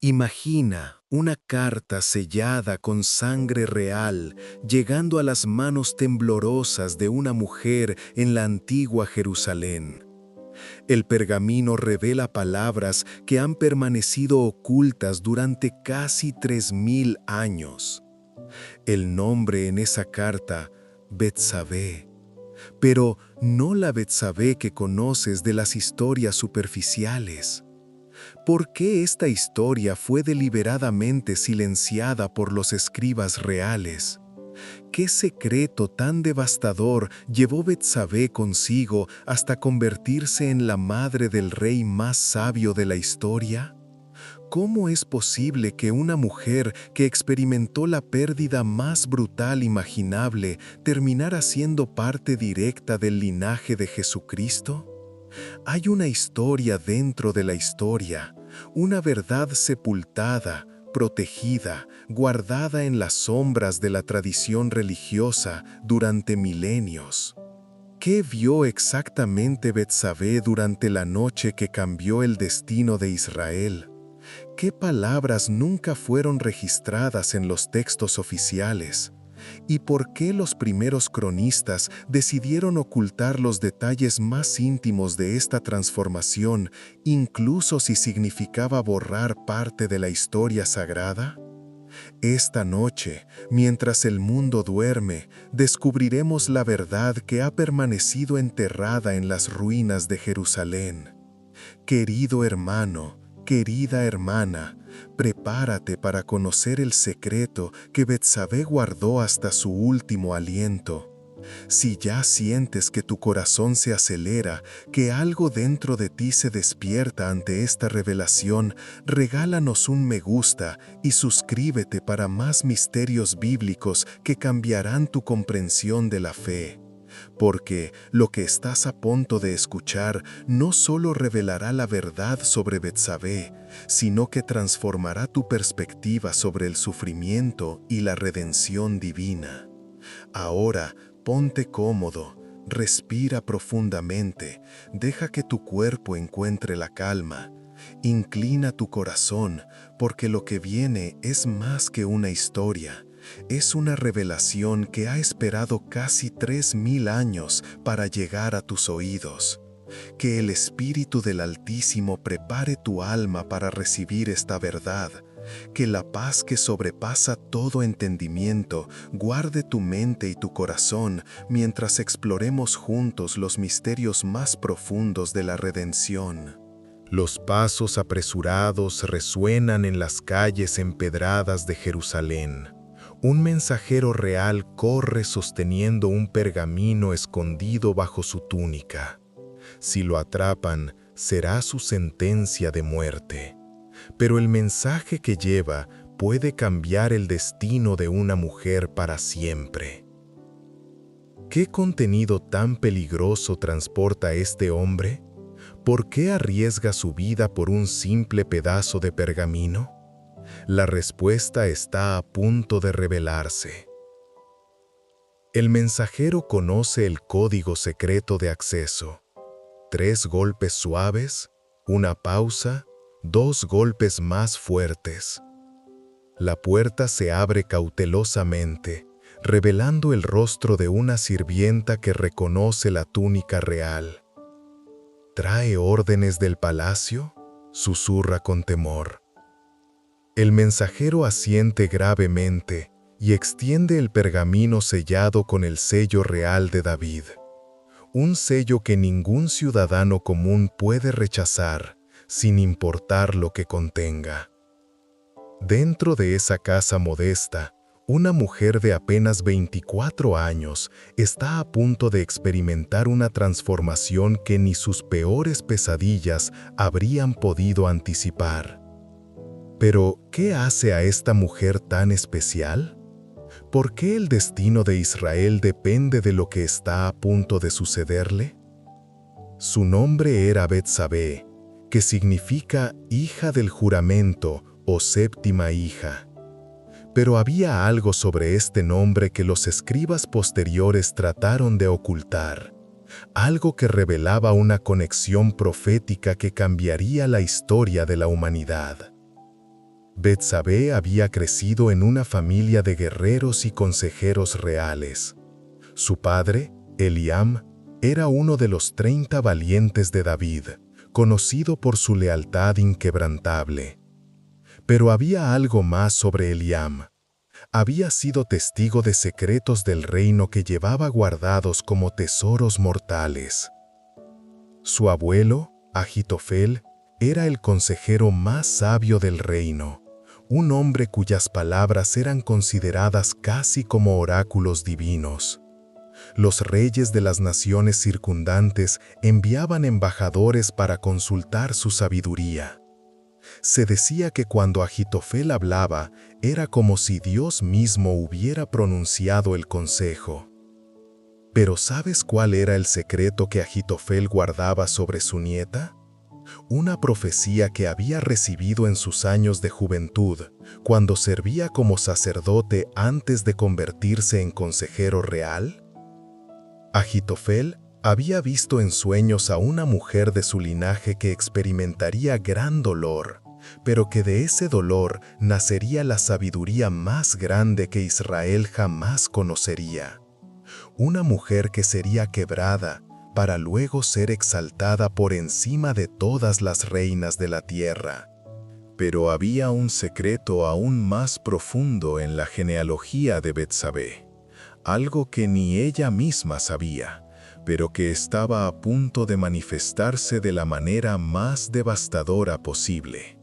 Imagina una carta sellada con sangre real llegando a las manos temblorosas de una mujer en la antigua Jerusalén. El pergamino revela palabras que han permanecido ocultas durante casi 3000 años. El nombre en esa carta, Betsabé, pero no la Betsabé que conoces de las historias superficiales. ¿Por qué esta historia fue deliberadamente silenciada por los escribas reales? ¿Qué secreto tan devastador llevó Betsabé consigo hasta convertirse en la madre del rey más sabio de la historia? ¿Cómo es posible que una mujer que experimentó la pérdida más brutal imaginable terminara siendo parte directa del linaje de Jesucristo? Hay una historia dentro de la historia, una verdad sepultada, protegida, guardada en las sombras de la tradición religiosa durante milenios. ¿Qué vio exactamente Betsabé durante la noche que cambió el destino de Israel? ¿Qué palabras nunca fueron registradas en los textos oficiales? ¿Y por qué los primeros cronistas decidieron ocultar los detalles más íntimos de esta transformación, incluso si significaba borrar parte de la historia sagrada? Esta noche, mientras el mundo duerme, descubriremos la verdad que ha permanecido enterrada en las ruinas de Jerusalén. Querido hermano, querida hermana, prepárate para conocer el secreto que Betsabé guardó hasta su último aliento. Si ya sientes que tu corazón se acelera, que algo dentro de ti se despierta ante esta revelación, regálanos un me gusta y suscríbete para más misterios bíblicos que cambiarán tu comprensión de la fe. Porque lo que estás a punto de escuchar no solo revelará la verdad sobre Betsabé, sino que transformará tu perspectiva sobre el sufrimiento y la redención divina. Ahora, ponte cómodo, respira profundamente, deja que tu cuerpo encuentre la calma. Inclina tu corazón, porque lo que viene es más que una historia. Es una revelación que ha esperado casi 3000 años para llegar a tus oídos. Que el Espíritu del Altísimo prepare tu alma para recibir esta verdad. Que la paz que sobrepasa todo entendimiento guarde tu mente y tu corazón mientras exploremos juntos los misterios más profundos de la redención. Los pasos apresurados resuenan en las calles empedradas de Jerusalén. Un mensajero real corre sosteniendo un pergamino escondido bajo su túnica. Si lo atrapan, será su sentencia de muerte. Pero el mensaje que lleva puede cambiar el destino de una mujer para siempre. ¿Qué contenido tan peligroso transporta este hombre? ¿Por qué arriesga su vida por un simple pedazo de pergamino? La respuesta está a punto de revelarse. El mensajero conoce el código secreto de acceso. 3 golpes suaves, una pausa, 2 golpes más fuertes. La puerta se abre cautelosamente, revelando el rostro de una sirvienta que reconoce la túnica real. ¿Trae órdenes del palacio?, susurra con temor. El mensajero asiente gravemente y extiende el pergamino sellado con el sello real de David. Un sello que ningún ciudadano común puede rechazar, sin importar lo que contenga. Dentro de esa casa modesta, una mujer de apenas 24 años está a punto de experimentar una transformación que ni sus peores pesadillas habrían podido anticipar. Pero, ¿qué hace a esta mujer tan especial? ¿Por qué el destino de Israel depende de lo que está a punto de sucederle? Su nombre era Betsabé, que significa hija del juramento o séptima hija. Pero había algo sobre este nombre que los escribas posteriores trataron de ocultar, algo que revelaba una conexión profética que cambiaría la historia de la humanidad. Betsabé había crecido en una familia de guerreros y consejeros reales. Su padre, Eliam, era uno de los 30 valientes de David, conocido por su lealtad inquebrantable. Pero había algo más sobre Eliam. Había sido testigo de secretos del reino que llevaba guardados como tesoros mortales. Su abuelo, Ahitofel, era el consejero más sabio del reino, un hombre cuyas palabras eran consideradas casi como oráculos divinos. Los reyes de las naciones circundantes enviaban embajadores para consultar su sabiduría. Se decía que cuando Ahitofel hablaba, era como si Dios mismo hubiera pronunciado el consejo. Pero ¿sabes cuál era el secreto que Ahitofel guardaba sobre su nieta? Una profecía que había recibido en sus años de juventud, cuando servía como sacerdote antes de convertirse en consejero real. Ahitofel había visto en sueños a una mujer de su linaje que experimentaría gran dolor, pero que de ese dolor nacería la sabiduría más grande que Israel jamás conocería. Una mujer que sería quebrada para luego ser exaltada por encima de todas las reinas de la tierra. Pero había un secreto aún más profundo en la genealogía de Betsabé, algo que ni ella misma sabía, pero que estaba a punto de manifestarse de la manera más devastadora posible.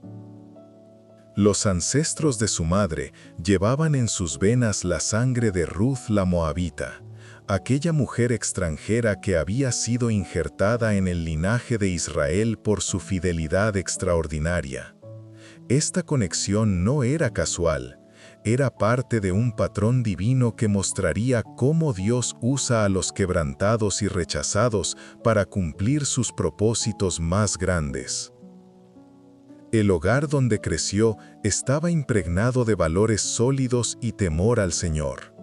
Los ancestros de su madre llevaban en sus venas la sangre de Ruth la Moabita, aquella mujer extranjera que había sido injertada en el linaje de Israel por su fidelidad extraordinaria. Esta conexión no era casual, era parte de un patrón divino que mostraría cómo Dios usa a los quebrantados y rechazados para cumplir sus propósitos más grandes. El hogar donde creció estaba impregnado de valores sólidos y temor al Señor.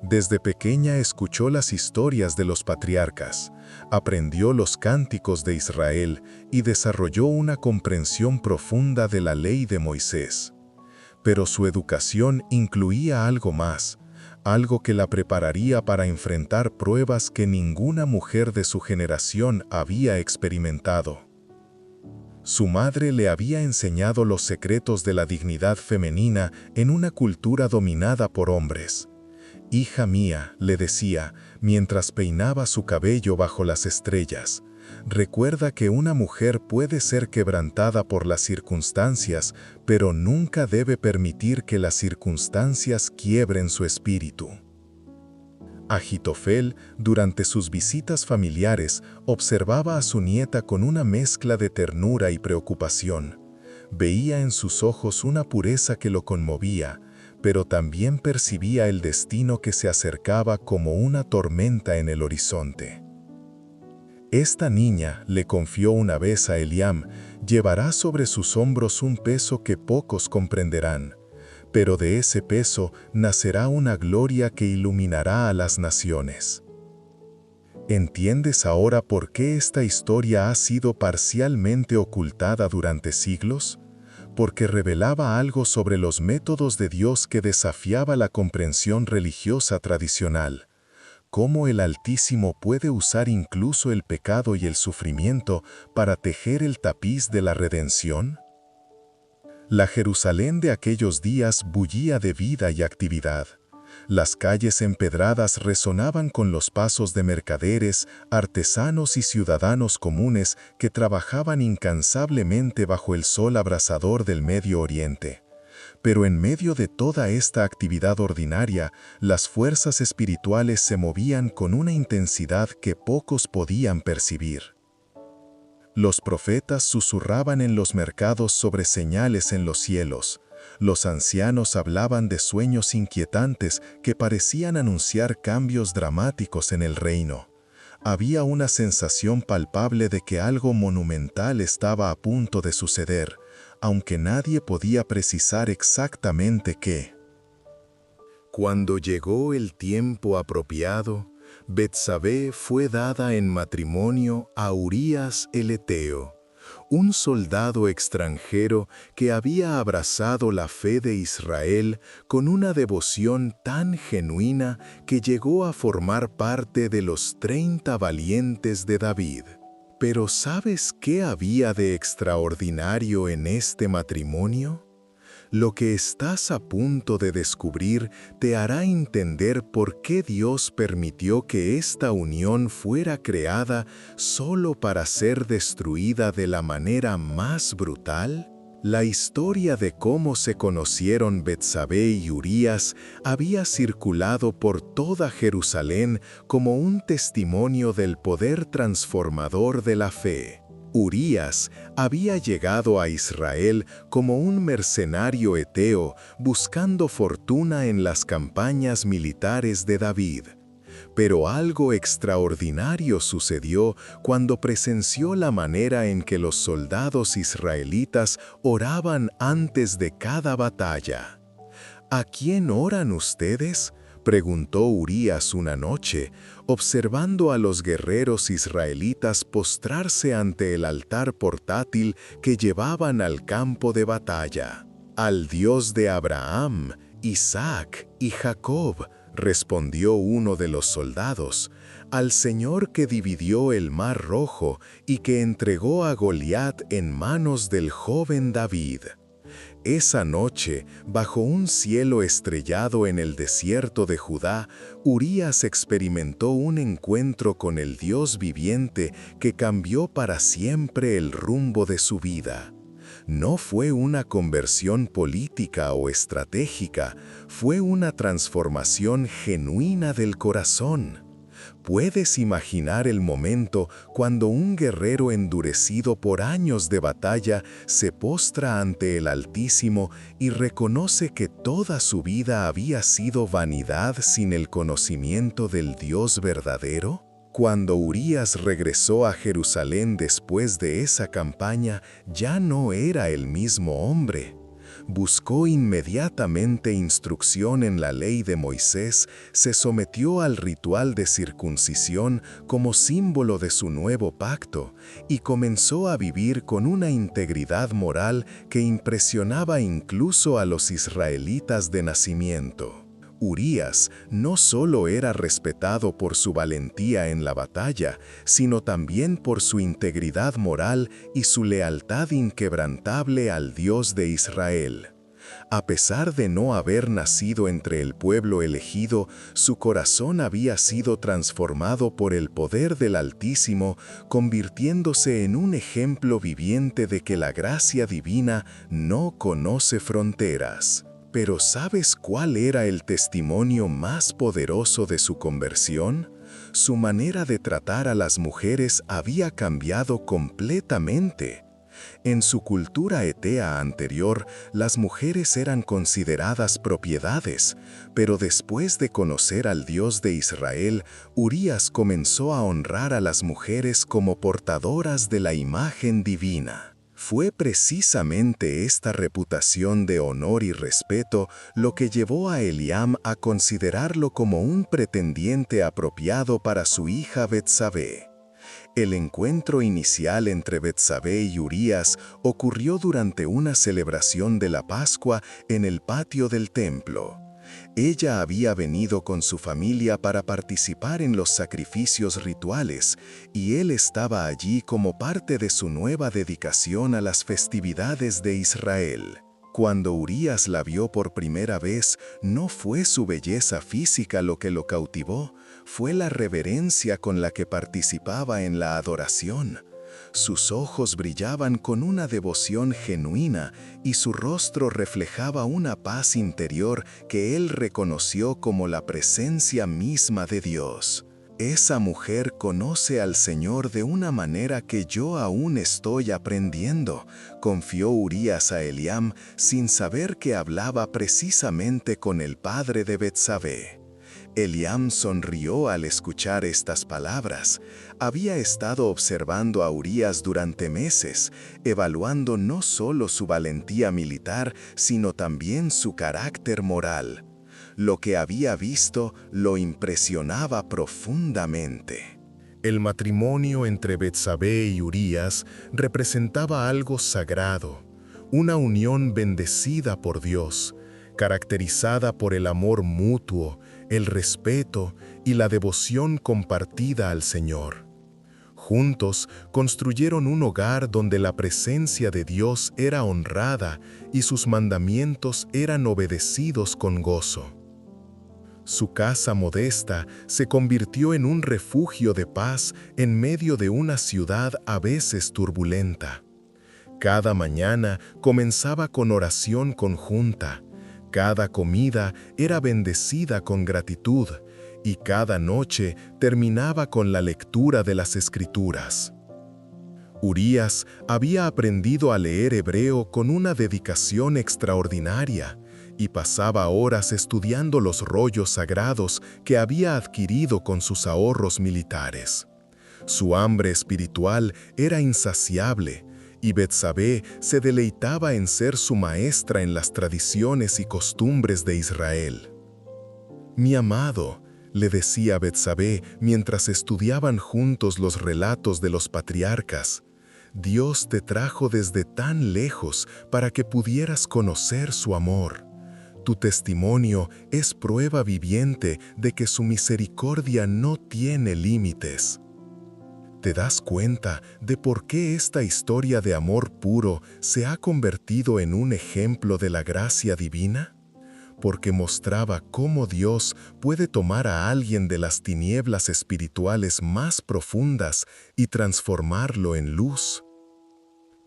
Desde pequeña escuchó las historias de los patriarcas, aprendió los cánticos de Israel y desarrolló una comprensión profunda de la ley de Moisés. Pero su educación incluía algo más, algo que la prepararía para enfrentar pruebas que ninguna mujer de su generación había experimentado. Su madre le había enseñado los secretos de la dignidad femenina en una cultura dominada por hombres. «Hija mía», le decía, mientras peinaba su cabello bajo las estrellas, «recuerda que una mujer puede ser quebrantada por las circunstancias, pero nunca debe permitir que las circunstancias quiebren su espíritu». Ahitofel, durante sus visitas familiares, observaba a su nieta con una mezcla de ternura y preocupación. Veía en sus ojos una pureza que lo conmovía, pero también percibía el destino que se acercaba como una tormenta en el horizonte. Esta niña, le confió una vez a Eliam, llevará sobre sus hombros un peso que pocos comprenderán, pero de ese peso nacerá una gloria que iluminará a las naciones. ¿Entiendes ahora por qué esta historia ha sido parcialmente ocultada durante siglos? Porque revelaba algo sobre los métodos de Dios que desafiaba la comprensión religiosa tradicional. ¿Cómo el Altísimo puede usar incluso el pecado y el sufrimiento para tejer el tapiz de la redención? La Jerusalén de aquellos días bullía de vida y actividad. Las calles empedradas resonaban con los pasos de mercaderes, artesanos y ciudadanos comunes que trabajaban incansablemente bajo el sol abrasador del Medio Oriente. Pero en medio de toda esta actividad ordinaria, las fuerzas espirituales se movían con una intensidad que pocos podían percibir. Los profetas susurraban en los mercados sobre señales en los cielos. Los ancianos hablaban de sueños inquietantes que parecían anunciar cambios dramáticos en el reino. Había una sensación palpable de que algo monumental estaba a punto de suceder, aunque nadie podía precisar exactamente qué. Cuando llegó el tiempo apropiado, Betsabé fue dada en matrimonio a Urías el Eteo, un soldado extranjero que había abrazado la fe de Israel con una devoción tan genuina que llegó a formar parte de los 30 valientes de David. Pero ¿sabes qué había de extraordinario en este matrimonio? Lo que estás a punto de descubrir te hará entender por qué Dios permitió que esta unión fuera creada solo para ser destruida de la manera más brutal. La historia de cómo se conocieron Betsabé y Urías había circulado por toda Jerusalén como un testimonio del poder transformador de la fe. Urías había llegado a Israel como un mercenario eteo buscando fortuna en las campañas militares de David. Pero algo extraordinario sucedió cuando presenció la manera en que los soldados israelitas oraban antes de cada batalla. ¿A quién oran ustedes?, preguntó Urías una noche, observando a los guerreros israelitas postrarse ante el altar portátil que llevaban al campo de batalla. Al Dios de Abraham, Isaac y Jacob, respondió uno de los soldados, al Señor que dividió el mar rojo y que entregó a Goliat en manos del joven David. Esa noche, bajo un cielo estrellado en el desierto de Judá, Urías experimentó un encuentro con el Dios viviente que cambió para siempre el rumbo de su vida. No fue una conversión política o estratégica, fue una transformación genuina del corazón. ¿Puedes imaginar el momento cuando un guerrero endurecido por años de batalla se postra ante el Altísimo y reconoce que toda su vida había sido vanidad sin el conocimiento del Dios verdadero? Cuando Urías regresó a Jerusalén después de esa campaña, ya no era el mismo hombre. Buscó inmediatamente instrucción en la ley de Moisés, se sometió al ritual de circuncisión como símbolo de su nuevo pacto y comenzó a vivir con una integridad moral que impresionaba incluso a los israelitas de nacimiento. Urías no solo era respetado por su valentía en la batalla, sino también por su integridad moral y su lealtad inquebrantable al Dios de Israel. A pesar de no haber nacido entre el pueblo elegido, su corazón había sido transformado por el poder del Altísimo, convirtiéndose en un ejemplo viviente de que la gracia divina no conoce fronteras. Pero ¿sabes cuál era el testimonio más poderoso de su conversión? Su manera de tratar a las mujeres había cambiado completamente. En su cultura etea anterior, las mujeres eran consideradas propiedades, pero después de conocer al Dios de Israel, Urías comenzó a honrar a las mujeres como portadoras de la imagen divina. Fue precisamente esta reputación de honor y respeto lo que llevó a Eliam a considerarlo como un pretendiente apropiado para su hija Betsabé. El encuentro inicial entre Betsabé y Urías ocurrió durante una celebración de la Pascua en el patio del templo. Ella había venido con su familia para participar en los sacrificios rituales, y él estaba allí como parte de su nueva dedicación a las festividades de Israel. Cuando Urías la vio por primera vez, no fue su belleza física lo que lo cautivó, fue la reverencia con la que participaba en la adoración. Sus ojos brillaban con una devoción genuina y su rostro reflejaba una paz interior que él reconoció como la presencia misma de Dios. Esa mujer conoce al Señor de una manera que yo aún estoy aprendiendo, confió Urías a Eliam sin saber que hablaba precisamente con el padre de Betsabé. Eliam sonrió al escuchar estas palabras. Había estado observando a Urías durante meses, evaluando no solo su valentía militar, sino también su carácter moral. Lo que había visto lo impresionaba profundamente. El matrimonio entre Betsabé y Urías representaba algo sagrado, una unión bendecida por Dios, caracterizada por el amor mutuo, el respeto y la devoción compartida al Señor. Juntos construyeron un hogar donde la presencia de Dios era honrada y sus mandamientos eran obedecidos con gozo. Su casa modesta se convirtió en un refugio de paz en medio de una ciudad a veces turbulenta. Cada mañana comenzaba con oración conjunta, cada comida era bendecida con gratitud y cada noche terminaba con la lectura de las Escrituras. Urías había aprendido a leer hebreo con una dedicación extraordinaria y pasaba horas estudiando los rollos sagrados que había adquirido con sus ahorros militares. Su hambre espiritual era insaciable y Betsabé se deleitaba en ser su maestra en las tradiciones y costumbres de Israel. «Mi amado», le decía Betsabé mientras estudiaban juntos los relatos de los patriarcas, «Dios te trajo desde tan lejos para que pudieras conocer su amor. Tu testimonio es prueba viviente de que su misericordia no tiene límites». ¿Te das cuenta de por qué esta historia de amor puro se ha convertido en un ejemplo de la gracia divina? Porque mostraba cómo Dios puede tomar a alguien de las tinieblas espirituales más profundas y transformarlo en luz.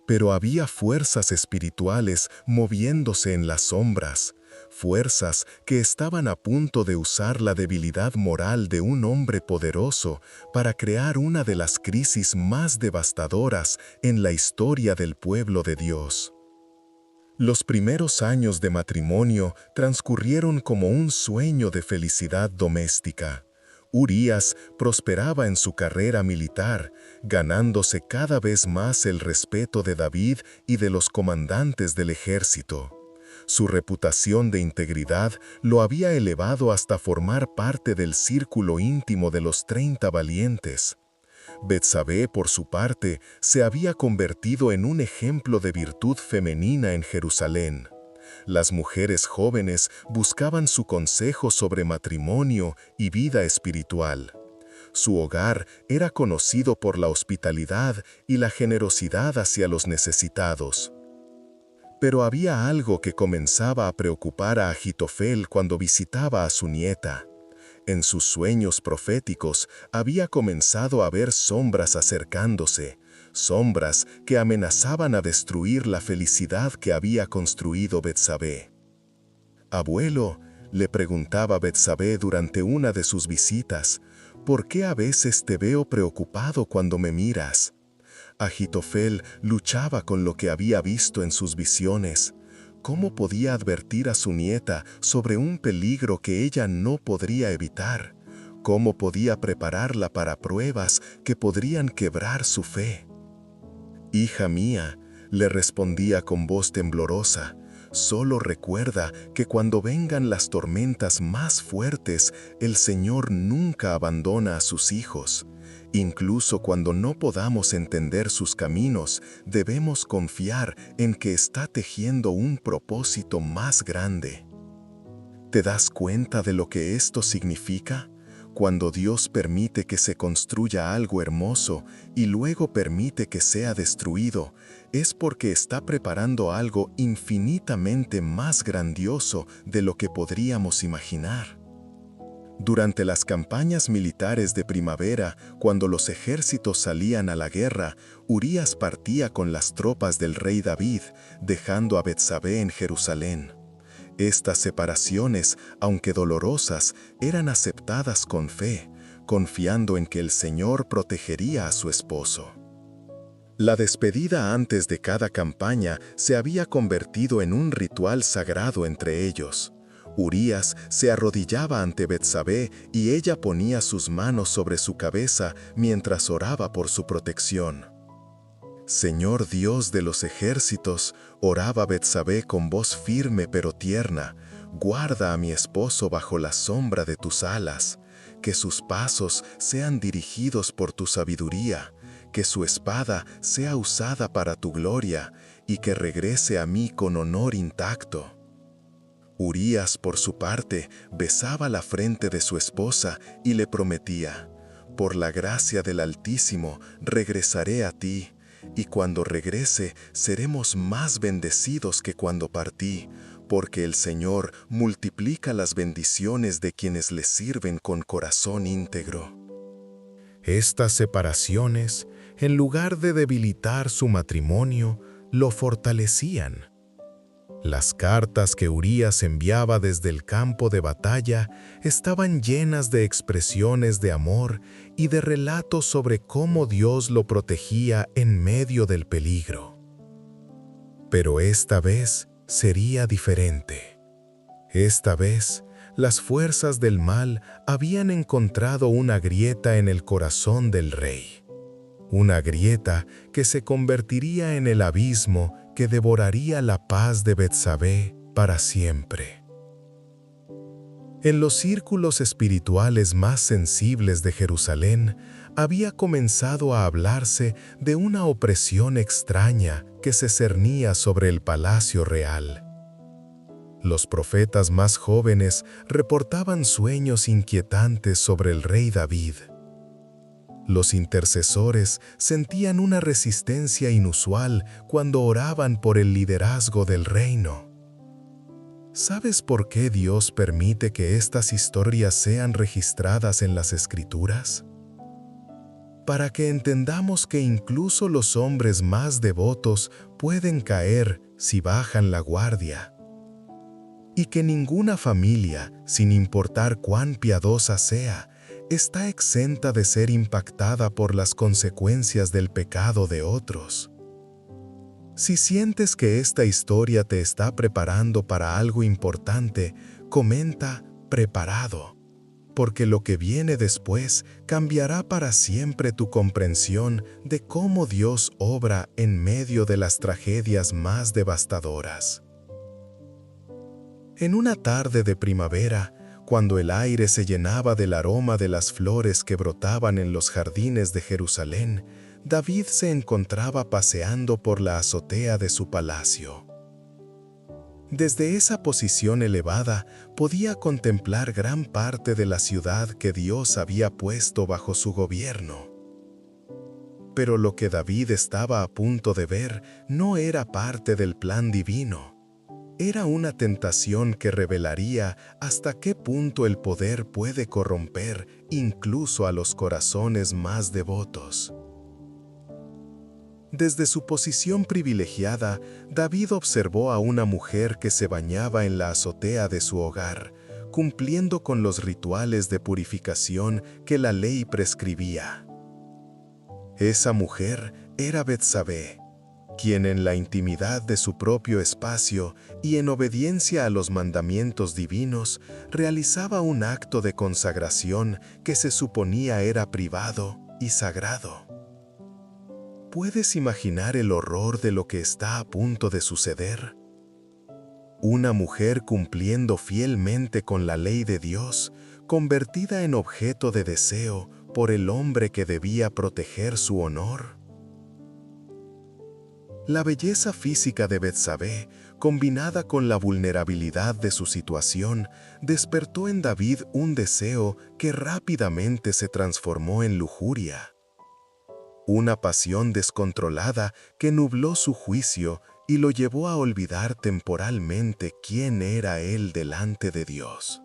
Pero había fuerzas espirituales moviéndose en las sombras, fuerzas que estaban a punto de usar la debilidad moral de un hombre poderoso para crear una de las crisis más devastadoras en la historia del pueblo de Dios. Los primeros años de matrimonio transcurrieron como un sueño de felicidad doméstica. Urías prosperaba en su carrera militar, ganándose cada vez más el respeto de David y de los comandantes del ejército. Su reputación de integridad lo había elevado hasta formar parte del círculo íntimo de los 30 valientes. Betsabé, por su parte, se había convertido en un ejemplo de virtud femenina en Jerusalén. Las mujeres jóvenes buscaban su consejo sobre matrimonio y vida espiritual. Su hogar era conocido por la hospitalidad y la generosidad hacia los necesitados. Pero había algo que comenzaba a preocupar a Ahitofel cuando visitaba a su nieta. En sus sueños proféticos había comenzado a ver sombras acercándose, sombras que amenazaban a destruir la felicidad que había construido Betsabé. «Abuelo», le preguntaba Betsabé durante una de sus visitas, «¿por qué a veces te veo preocupado cuando me miras?» Ahitofel luchaba con lo que había visto en sus visiones. ¿Cómo podía advertir a su nieta sobre un peligro que ella no podría evitar? ¿Cómo podía prepararla para pruebas que podrían quebrar su fe? «Hija mía», le respondía con voz temblorosa, «solo recuerda que cuando vengan las tormentas más fuertes, el Señor nunca abandona a sus hijos. Incluso cuando no podamos entender sus caminos, debemos confiar en que está tejiendo un propósito más grande». ¿Te das cuenta de lo que esto significa? Cuando Dios permite que se construya algo hermoso y luego permite que sea destruido, es porque está preparando algo infinitamente más grandioso de lo que podríamos imaginar. Durante las campañas militares de primavera, cuando los ejércitos salían a la guerra, Urías partía con las tropas del rey David, dejando a Betsabé en Jerusalén. Estas separaciones, aunque dolorosas, eran aceptadas con fe, confiando en que el Señor protegería a su esposo. La despedida antes de cada campaña se había convertido en un ritual sagrado entre ellos. Urías se arrodillaba ante Betsabé y ella ponía sus manos sobre su cabeza mientras oraba por su protección. «Señor Dios de los ejércitos», oraba Betsabé con voz firme pero tierna, «guarda a mi esposo bajo la sombra de tus alas. que sus pasos sean dirigidos por tu sabiduría, que su espada sea usada para tu gloria y que regrese a mí con honor intacto. Urías, por su parte, besaba la frente de su esposa y le prometía: por la gracia del Altísimo regresaré a ti, y cuando regrese seremos más bendecidos que cuando partí, porque el Señor multiplica las bendiciones de quienes le sirven con corazón íntegro. Estas separaciones, en lugar de debilitar su matrimonio, lo fortalecían. Las cartas que Urías enviaba desde el campo de batalla estaban llenas de expresiones de amor y de relatos sobre cómo Dios lo protegía en medio del peligro. Pero esta vez sería diferente. Esta vez, las fuerzas del mal habían encontrado una grieta en el corazón del rey. Una grieta que se convertiría en el abismo que devoraría la paz de Betsabé para siempre. En los círculos espirituales más sensibles de Jerusalén, había comenzado a hablarse de una opresión extraña que se cernía sobre el palacio real. Los profetas más jóvenes reportaban sueños inquietantes sobre el rey David. Los intercesores sentían una resistencia inusual cuando oraban por el liderazgo del reino. ¿Sabes por qué Dios permite que estas historias sean registradas en las Escrituras? Para que entendamos que incluso los hombres más devotos pueden caer si bajan la guardia. Y que ninguna familia, sin importar cuán piadosa sea, está exenta de ser impactada por las consecuencias del pecado de otros. Si sientes que esta historia te está preparando para algo importante, comenta "preparado", porque lo que viene después cambiará para siempre tu comprensión de cómo Dios obra en medio de las tragedias más devastadoras. En una tarde de primavera, cuando el aire se llenaba del aroma de las flores que brotaban en los jardines de Jerusalén, David se encontraba paseando por la azotea de su palacio. Desde esa posición elevada podía contemplar gran parte de la ciudad que Dios había puesto bajo su gobierno. Pero lo que David estaba a punto de ver no era parte del plan divino. Era una tentación que revelaría hasta qué punto el poder puede corromper incluso a los corazones más devotos. Desde su posición privilegiada, David observó a una mujer que se bañaba en la azotea de su hogar, cumpliendo con los rituales de purificación que la ley prescribía. Esa mujer era Betsabé, quien en la intimidad de su propio espacio y en obediencia a los mandamientos divinos, realizaba un acto de consagración que se suponía era privado y sagrado. ¿Puedes imaginar el horror de lo que está a punto de suceder? Una mujer cumpliendo fielmente con la ley de Dios, convertida en objeto de deseo por el hombre que debía proteger su honor. La belleza física de Betsabé, combinada con la vulnerabilidad de su situación, despertó en David un deseo que rápidamente se transformó en lujuria. Una pasión descontrolada que nubló su juicio y lo llevó a olvidar temporalmente quién era él delante de Dios.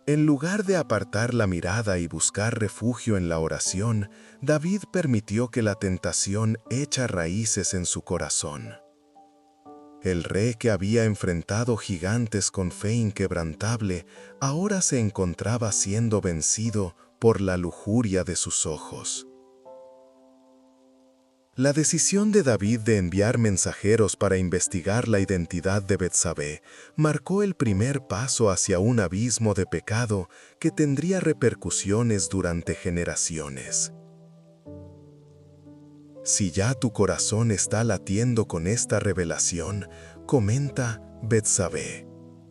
En lugar de apartar la mirada y buscar refugio en la oración, David permitió que la tentación echa raíces en su corazón. El rey que había enfrentado gigantes con fe inquebrantable, ahora se encontraba siendo vencido por la lujuria de sus ojos. La decisión de David de enviar mensajeros para investigar la identidad de Betsabé marcó el primer paso hacia un abismo de pecado que tendría repercusiones durante generaciones. Si ya tu corazón está latiendo con esta revelación, comenta Betsabé.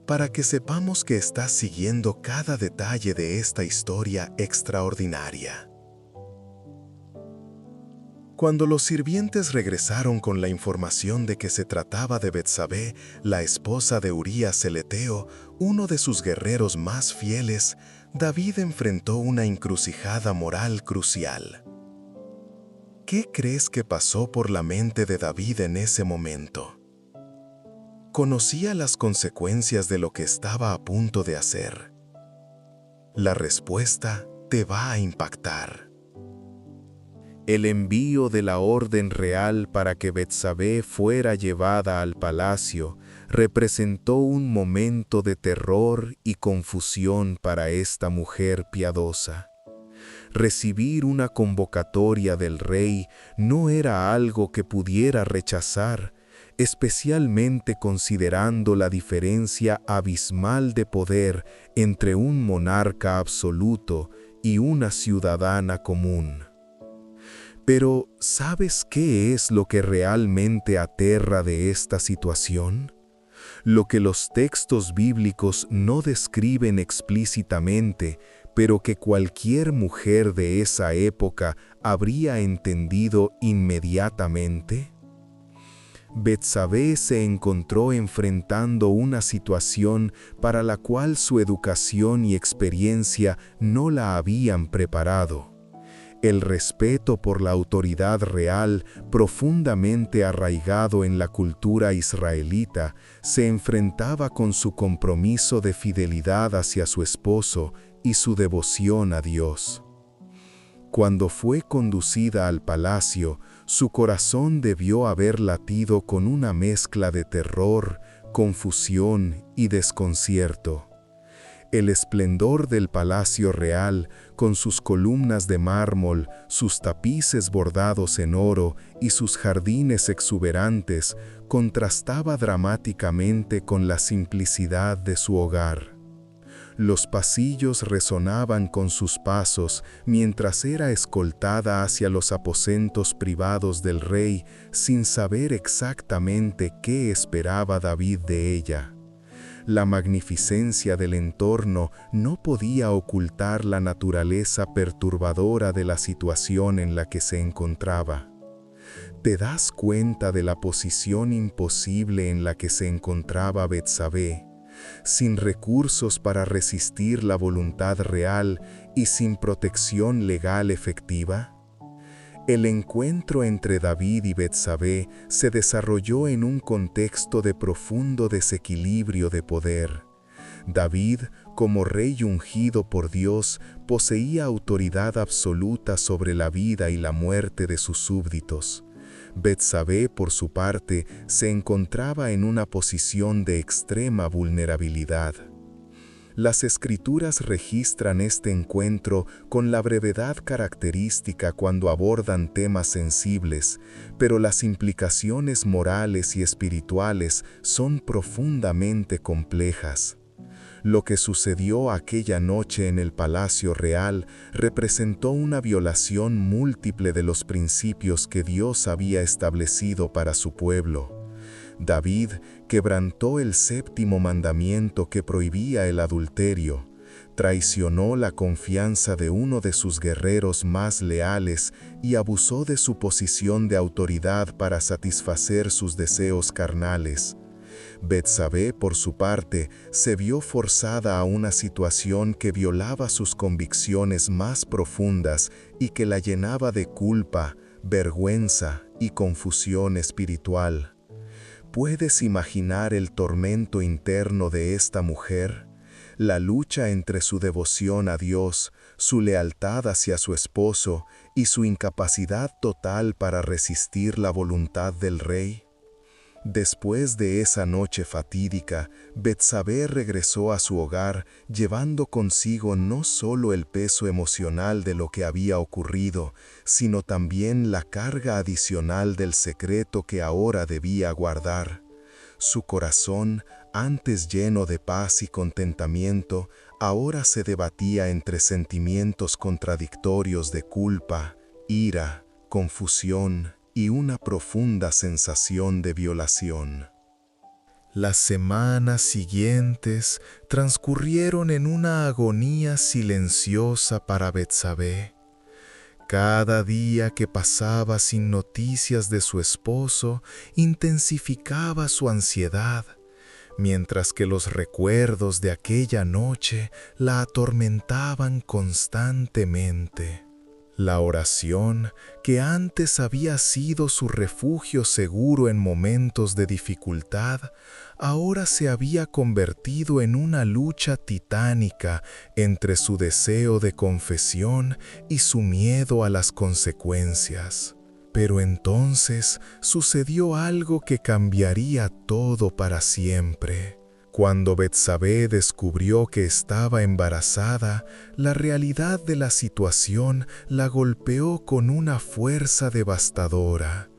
para que sepamos que estás siguiendo cada detalle de esta historia extraordinaria. Cuando los sirvientes regresaron con la información de que se trataba de Betsabé, la esposa de Urías el Eteo, uno de sus guerreros más fieles, David enfrentó una encrucijada moral crucial. ¿Qué crees que pasó por la mente de David en ese momento? ¿Conocía las consecuencias de lo que estaba a punto de hacer? La respuesta te va a impactar. El envío de la orden real para que Betsabé fuera llevada al palacio representó un momento de terror y confusión para esta mujer piadosa. Recibir una convocatoria del rey no era algo que pudiera rechazar, especialmente considerando la diferencia abismal de poder entre un monarca absoluto y una ciudadana común. Pero, ¿sabes qué es lo que realmente aterra de esta situación? Lo que los textos bíblicos no describen explícitamente, pero que cualquier mujer de esa época habría entendido inmediatamente. Betsabé se encontró enfrentando una situación para la cual su educación y experiencia no la habían preparado. El respeto por la autoridad real, profundamente arraigado en la cultura israelita, se enfrentaba con su compromiso de fidelidad hacia su esposo y su devoción a Dios. Cuando fue conducida al palacio, su corazón debió haber latido con una mezcla de terror, confusión y desconcierto. El esplendor del palacio real, con sus columnas de mármol, sus tapices bordados en oro y sus jardines exuberantes, contrastaba dramáticamente con la simplicidad de su hogar. Los pasillos resonaban con sus pasos mientras era escoltada hacia los aposentos privados del rey, sin saber exactamente qué esperaba David de ella. La magnificencia del entorno no podía ocultar la naturaleza perturbadora de la situación en la que se encontraba. ¿Te das cuenta de la posición imposible en la que se encontraba Betsabé, sin recursos para resistir la voluntad real y sin protección legal efectiva? El encuentro entre David y Betsabé se desarrolló en un contexto de profundo desequilibrio de poder. David, como rey ungido por Dios, poseía autoridad absoluta sobre la vida y la muerte de sus súbditos. Betsabé, por su parte, se encontraba en una posición de extrema vulnerabilidad. Las Escrituras registran este encuentro con la brevedad característica cuando abordan temas sensibles, pero las implicaciones morales y espirituales son profundamente complejas. Lo que sucedió aquella noche en el Palacio Real representó una violación múltiple de los principios que Dios había establecido para su pueblo. David quebrantó el séptimo mandamiento que prohibía el adulterio, traicionó la confianza de uno de sus guerreros más leales y abusó de su posición de autoridad para satisfacer sus deseos carnales. Betsabé, por su parte, se vio forzada a una situación que violaba sus convicciones más profundas y que la llenaba de culpa, vergüenza y confusión espiritual. ¿Puedes imaginar el tormento interno de esta mujer? La lucha entre su devoción a Dios, su lealtad hacia su esposo y su incapacidad total para resistir la voluntad del rey. Después de esa noche fatídica, Betsabé regresó a su hogar llevando consigo no solo el peso emocional de lo que había ocurrido, sino también la carga adicional del secreto que ahora debía guardar. Su corazón, antes lleno de paz y contentamiento, ahora se debatía entre sentimientos contradictorios de culpa, ira, confusión y una profunda sensación de violación. Las semanas siguientes transcurrieron en una agonía silenciosa para Betsabé. Cada día que pasaba sin noticias de su esposo intensificaba su ansiedad, mientras que los recuerdos de aquella noche la atormentaban constantemente. La oración, que antes había sido su refugio seguro en momentos de dificultad, ahora se había convertido en una lucha titánica entre su deseo de confesión y su miedo a las consecuencias. Pero entonces sucedió algo que cambiaría todo para siempre. Cuando Betsabé descubrió que estaba embarazada, la realidad de la situación la golpeó con una fuerza devastadora.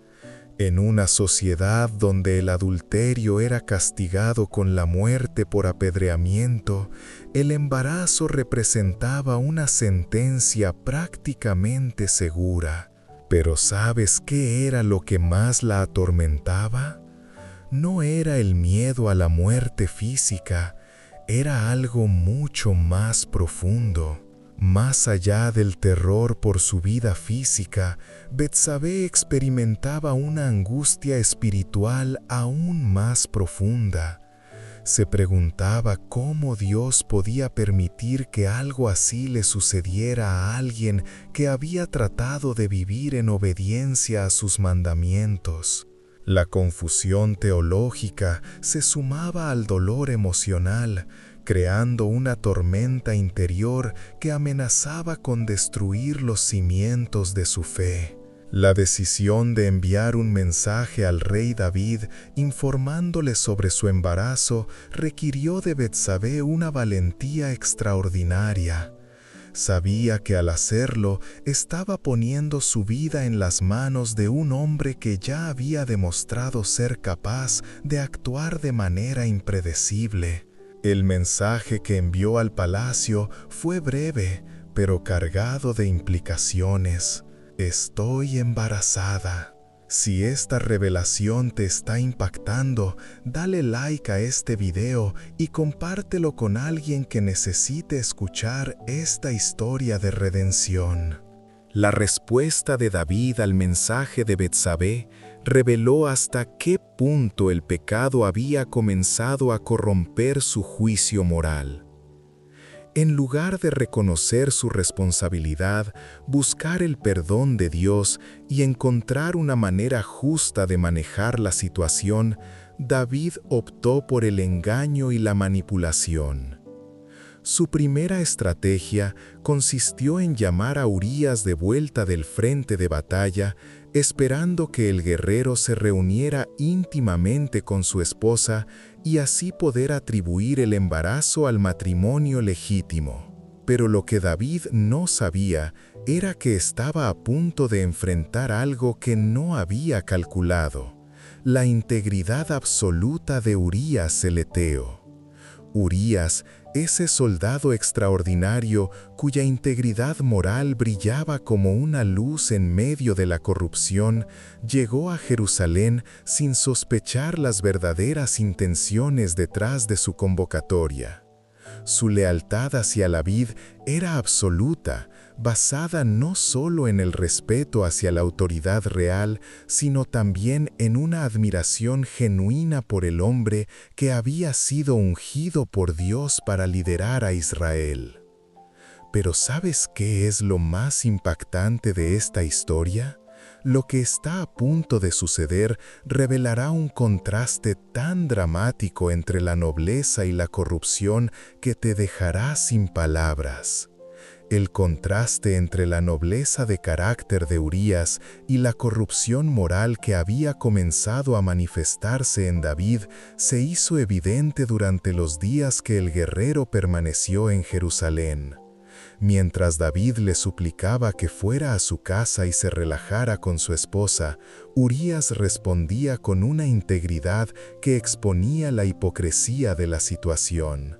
En una sociedad donde el adulterio era castigado con la muerte por apedreamiento, el embarazo representaba una sentencia prácticamente segura. Pero ¿sabes qué era lo que más la atormentaba? No era el miedo a la muerte física, era algo mucho más profundo. Más allá del terror por su vida física, Betsabé experimentaba una angustia espiritual aún más profunda. Se preguntaba cómo Dios podía permitir que algo así le sucediera a alguien que había tratado de vivir en obediencia a sus mandamientos. La confusión teológica se sumaba al dolor emocional, creando una tormenta interior que amenazaba con destruir los cimientos de su fe. La decisión de enviar un mensaje al rey David informándole sobre su embarazo requirió de Betsabé una valentía extraordinaria. Sabía que al hacerlo estaba poniendo su vida en las manos de un hombre que ya había demostrado ser capaz de actuar de manera impredecible. El mensaje que envió al palacio fue breve, pero cargado de implicaciones. Estoy embarazada. Si esta revelación te está impactando, dale like a este video y compártelo con alguien que necesite escuchar esta historia de redención. La respuesta de David al mensaje de Betsabé reveló hasta qué punto el pecado había comenzado a corromper su juicio moral. En lugar de reconocer su responsabilidad, buscar el perdón de Dios y encontrar una manera justa de manejar la situación, David optó por el engaño y la manipulación. Su primera estrategia consistió en llamar a Urías de vuelta del frente de batalla, esperando que el guerrero se reuniera íntimamente con su esposa y así poder atribuir el embarazo al matrimonio legítimo. Pero lo que David no sabía era que estaba a punto de enfrentar algo que no había calculado: la integridad absoluta de Urías el Heteo. Urías, ese soldado extraordinario cuya integridad moral brillaba como una luz en medio de la corrupción, llegó a Jerusalén sin sospechar las verdaderas intenciones detrás de su convocatoria. Su lealtad hacia David era absoluta, basada no solo en el respeto hacia la autoridad real, sino también en una admiración genuina por el hombre que había sido ungido por Dios para liderar a Israel. Pero ¿sabes qué es lo más impactante de esta historia? Lo que está a punto de suceder revelará un contraste tan dramático entre la nobleza y la corrupción que te dejará sin palabras. El contraste entre la nobleza de carácter de Urías y la corrupción moral que había comenzado a manifestarse en David se hizo evidente durante los días que el guerrero permaneció en Jerusalén. Mientras David le suplicaba que fuera a su casa y se relajara con su esposa, Urías respondía con una integridad que exponía la hipocresía de la situación.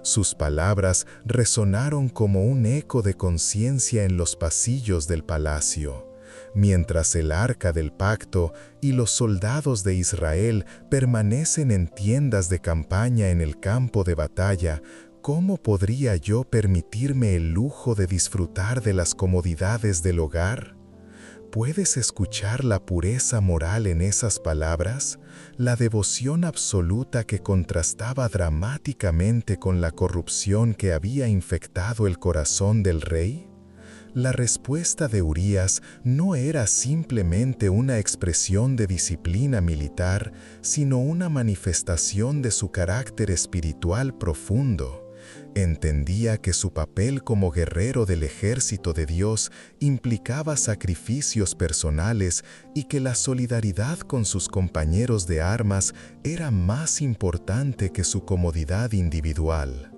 Sus palabras resonaron como un eco de conciencia en los pasillos del palacio. mientras el arca del pacto y los soldados de Israel permanecen en tiendas de campaña en el campo de batalla, ¿cómo podría yo permitirme el lujo de disfrutar de las comodidades del hogar? ¿Puedes escuchar la pureza moral en esas palabras? La devoción absoluta que contrastaba dramáticamente con la corrupción que había infectado el corazón del rey. La respuesta de Urías no era simplemente una expresión de disciplina militar, sino una manifestación de su carácter espiritual profundo. Entendía que su papel como guerrero del ejército de Dios implicaba sacrificios personales y que la solidaridad con sus compañeros de armas era más importante que su comodidad individual.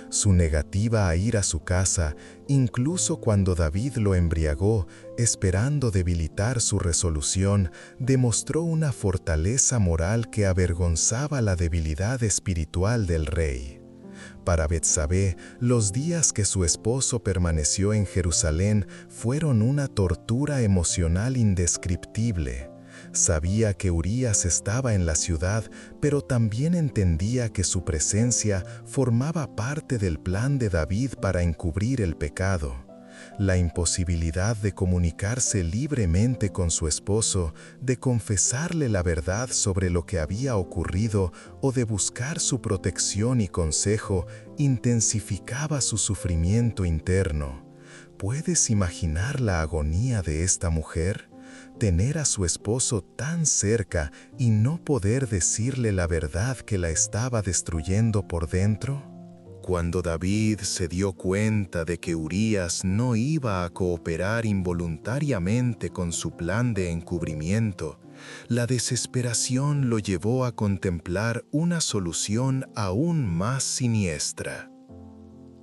Su negativa a ir a su casa, incluso cuando David lo embriagó, esperando debilitar su resolución, demostró una fortaleza moral que avergonzaba la debilidad espiritual del rey. Para Betsabé, los días que su esposo permaneció en Jerusalén fueron una tortura emocional indescriptible. Sabía que Urías estaba en la ciudad, pero también entendía que su presencia formaba parte del plan de David para encubrir el pecado. La imposibilidad de comunicarse libremente con su esposo, de confesarle la verdad sobre lo que había ocurrido o de buscar su protección y consejo, intensificaba su sufrimiento interno. ¿Puedes imaginar la agonía de esta mujer? Tener a su esposo tan cerca y no poder decirle la verdad que la estaba destruyendo por dentro. Cuando David se dio cuenta de que Urías no iba a cooperar involuntariamente con su plan de encubrimiento, la desesperación lo llevó a contemplar una solución aún más siniestra.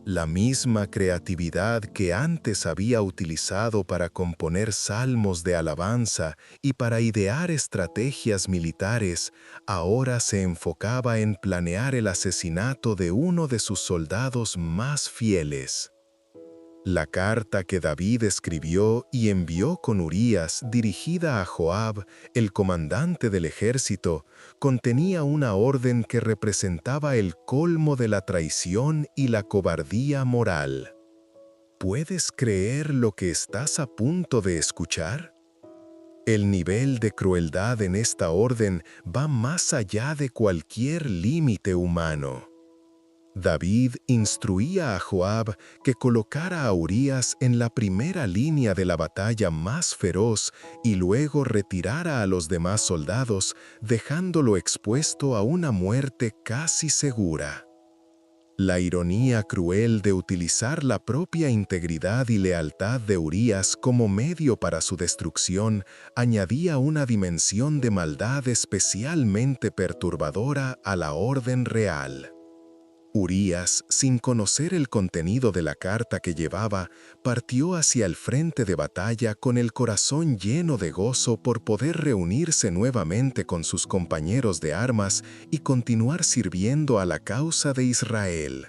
La misma creatividad que antes había utilizado para componer salmos de alabanza y para idear estrategias militares, ahora se enfocaba en planear el asesinato de uno de sus soldados más fieles. La carta que David escribió y envió con Urías, dirigida a Joab, el comandante del ejército, contenía una orden que representaba el colmo de la traición y la cobardía moral. ¿Puedes creer lo que estás a punto de escuchar? El nivel de crueldad en esta orden va más allá de cualquier límite humano. David instruía a Joab que colocara a Urías en la primera línea de la batalla más feroz y luego retirara a los demás soldados, dejándolo expuesto a una muerte casi segura. La ironía cruel de utilizar la propia integridad y lealtad de Urías como medio para su destrucción añadía una dimensión de maldad especialmente perturbadora a la orden real. Urías, sin conocer el contenido de la carta que llevaba, partió hacia el frente de batalla con el corazón lleno de gozo por poder reunirse nuevamente con sus compañeros de armas y continuar sirviendo a la causa de Israel.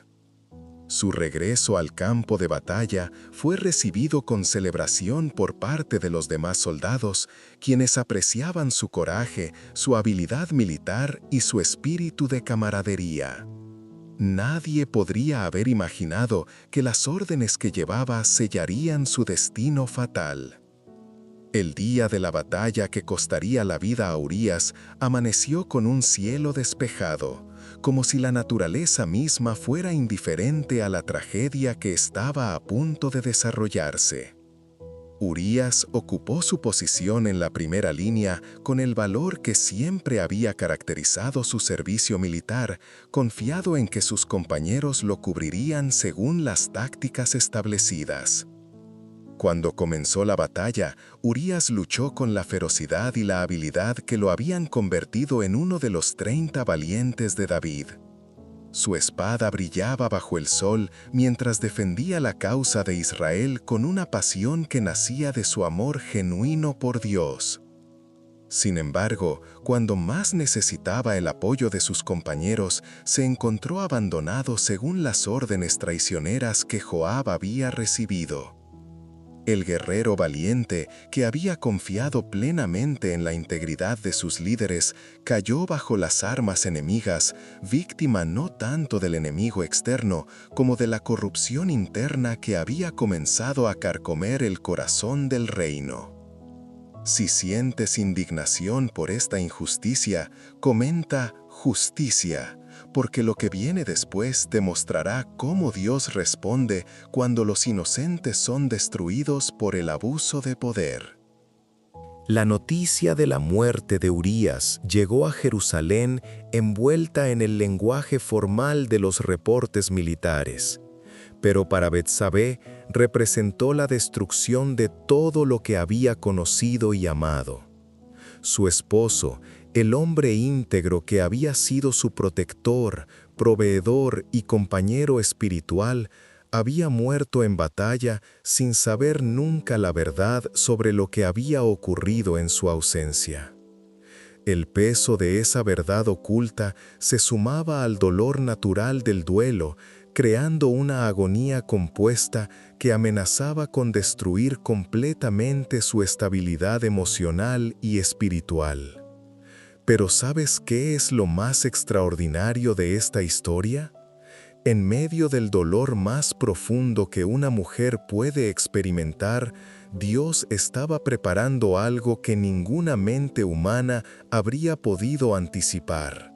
Su regreso al campo de batalla fue recibido con celebración por parte de los demás soldados, quienes apreciaban su coraje, su habilidad militar y su espíritu de camaradería. Nadie podría haber imaginado que las órdenes que llevaba sellarían su destino fatal. El día de la batalla que costaría la vida a Urías amaneció con un cielo despejado, como si la naturaleza misma fuera indiferente a la tragedia que estaba a punto de desarrollarse. Urías ocupó su posición en la primera línea con el valor que siempre había caracterizado su servicio militar, confiado en que sus compañeros lo cubrirían según las tácticas establecidas. Cuando comenzó la batalla, Urías luchó con la ferocidad y la habilidad que lo habían convertido en uno de los 30 valientes de David. Su espada brillaba bajo el sol mientras defendía la causa de Israel con una pasión que nacía de su amor genuino por Dios. Sin embargo, cuando más necesitaba el apoyo de sus compañeros, se encontró abandonado según las órdenes traicioneras que Joab había recibido. El guerrero valiente, que había confiado plenamente en la integridad de sus líderes, cayó bajo las armas enemigas, víctima no tanto del enemigo externo como de la corrupción interna que había comenzado a carcomer el corazón del reino. Si sientes indignación por esta injusticia, comenta justicia, porque lo que viene después te mostrará cómo Dios responde cuando los inocentes son destruidos por el abuso de poder. La noticia de la muerte de Urías llegó a Jerusalén envuelta en el lenguaje formal de los reportes militares. Pero para Betsabé representó la destrucción de todo lo que había conocido y amado. Su esposo, el hombre íntegro que había sido su protector, proveedor y compañero espiritual, había muerto en batalla sin saber nunca la verdad sobre lo que había ocurrido en su ausencia. El peso de esa verdad oculta se sumaba al dolor natural del duelo, creando una agonía compuesta que amenazaba con destruir completamente su estabilidad emocional y espiritual. Pero ¿sabes qué es lo más extraordinario de esta historia? En medio del dolor más profundo que una mujer puede experimentar, Dios estaba preparando algo que ninguna mente humana habría podido anticipar.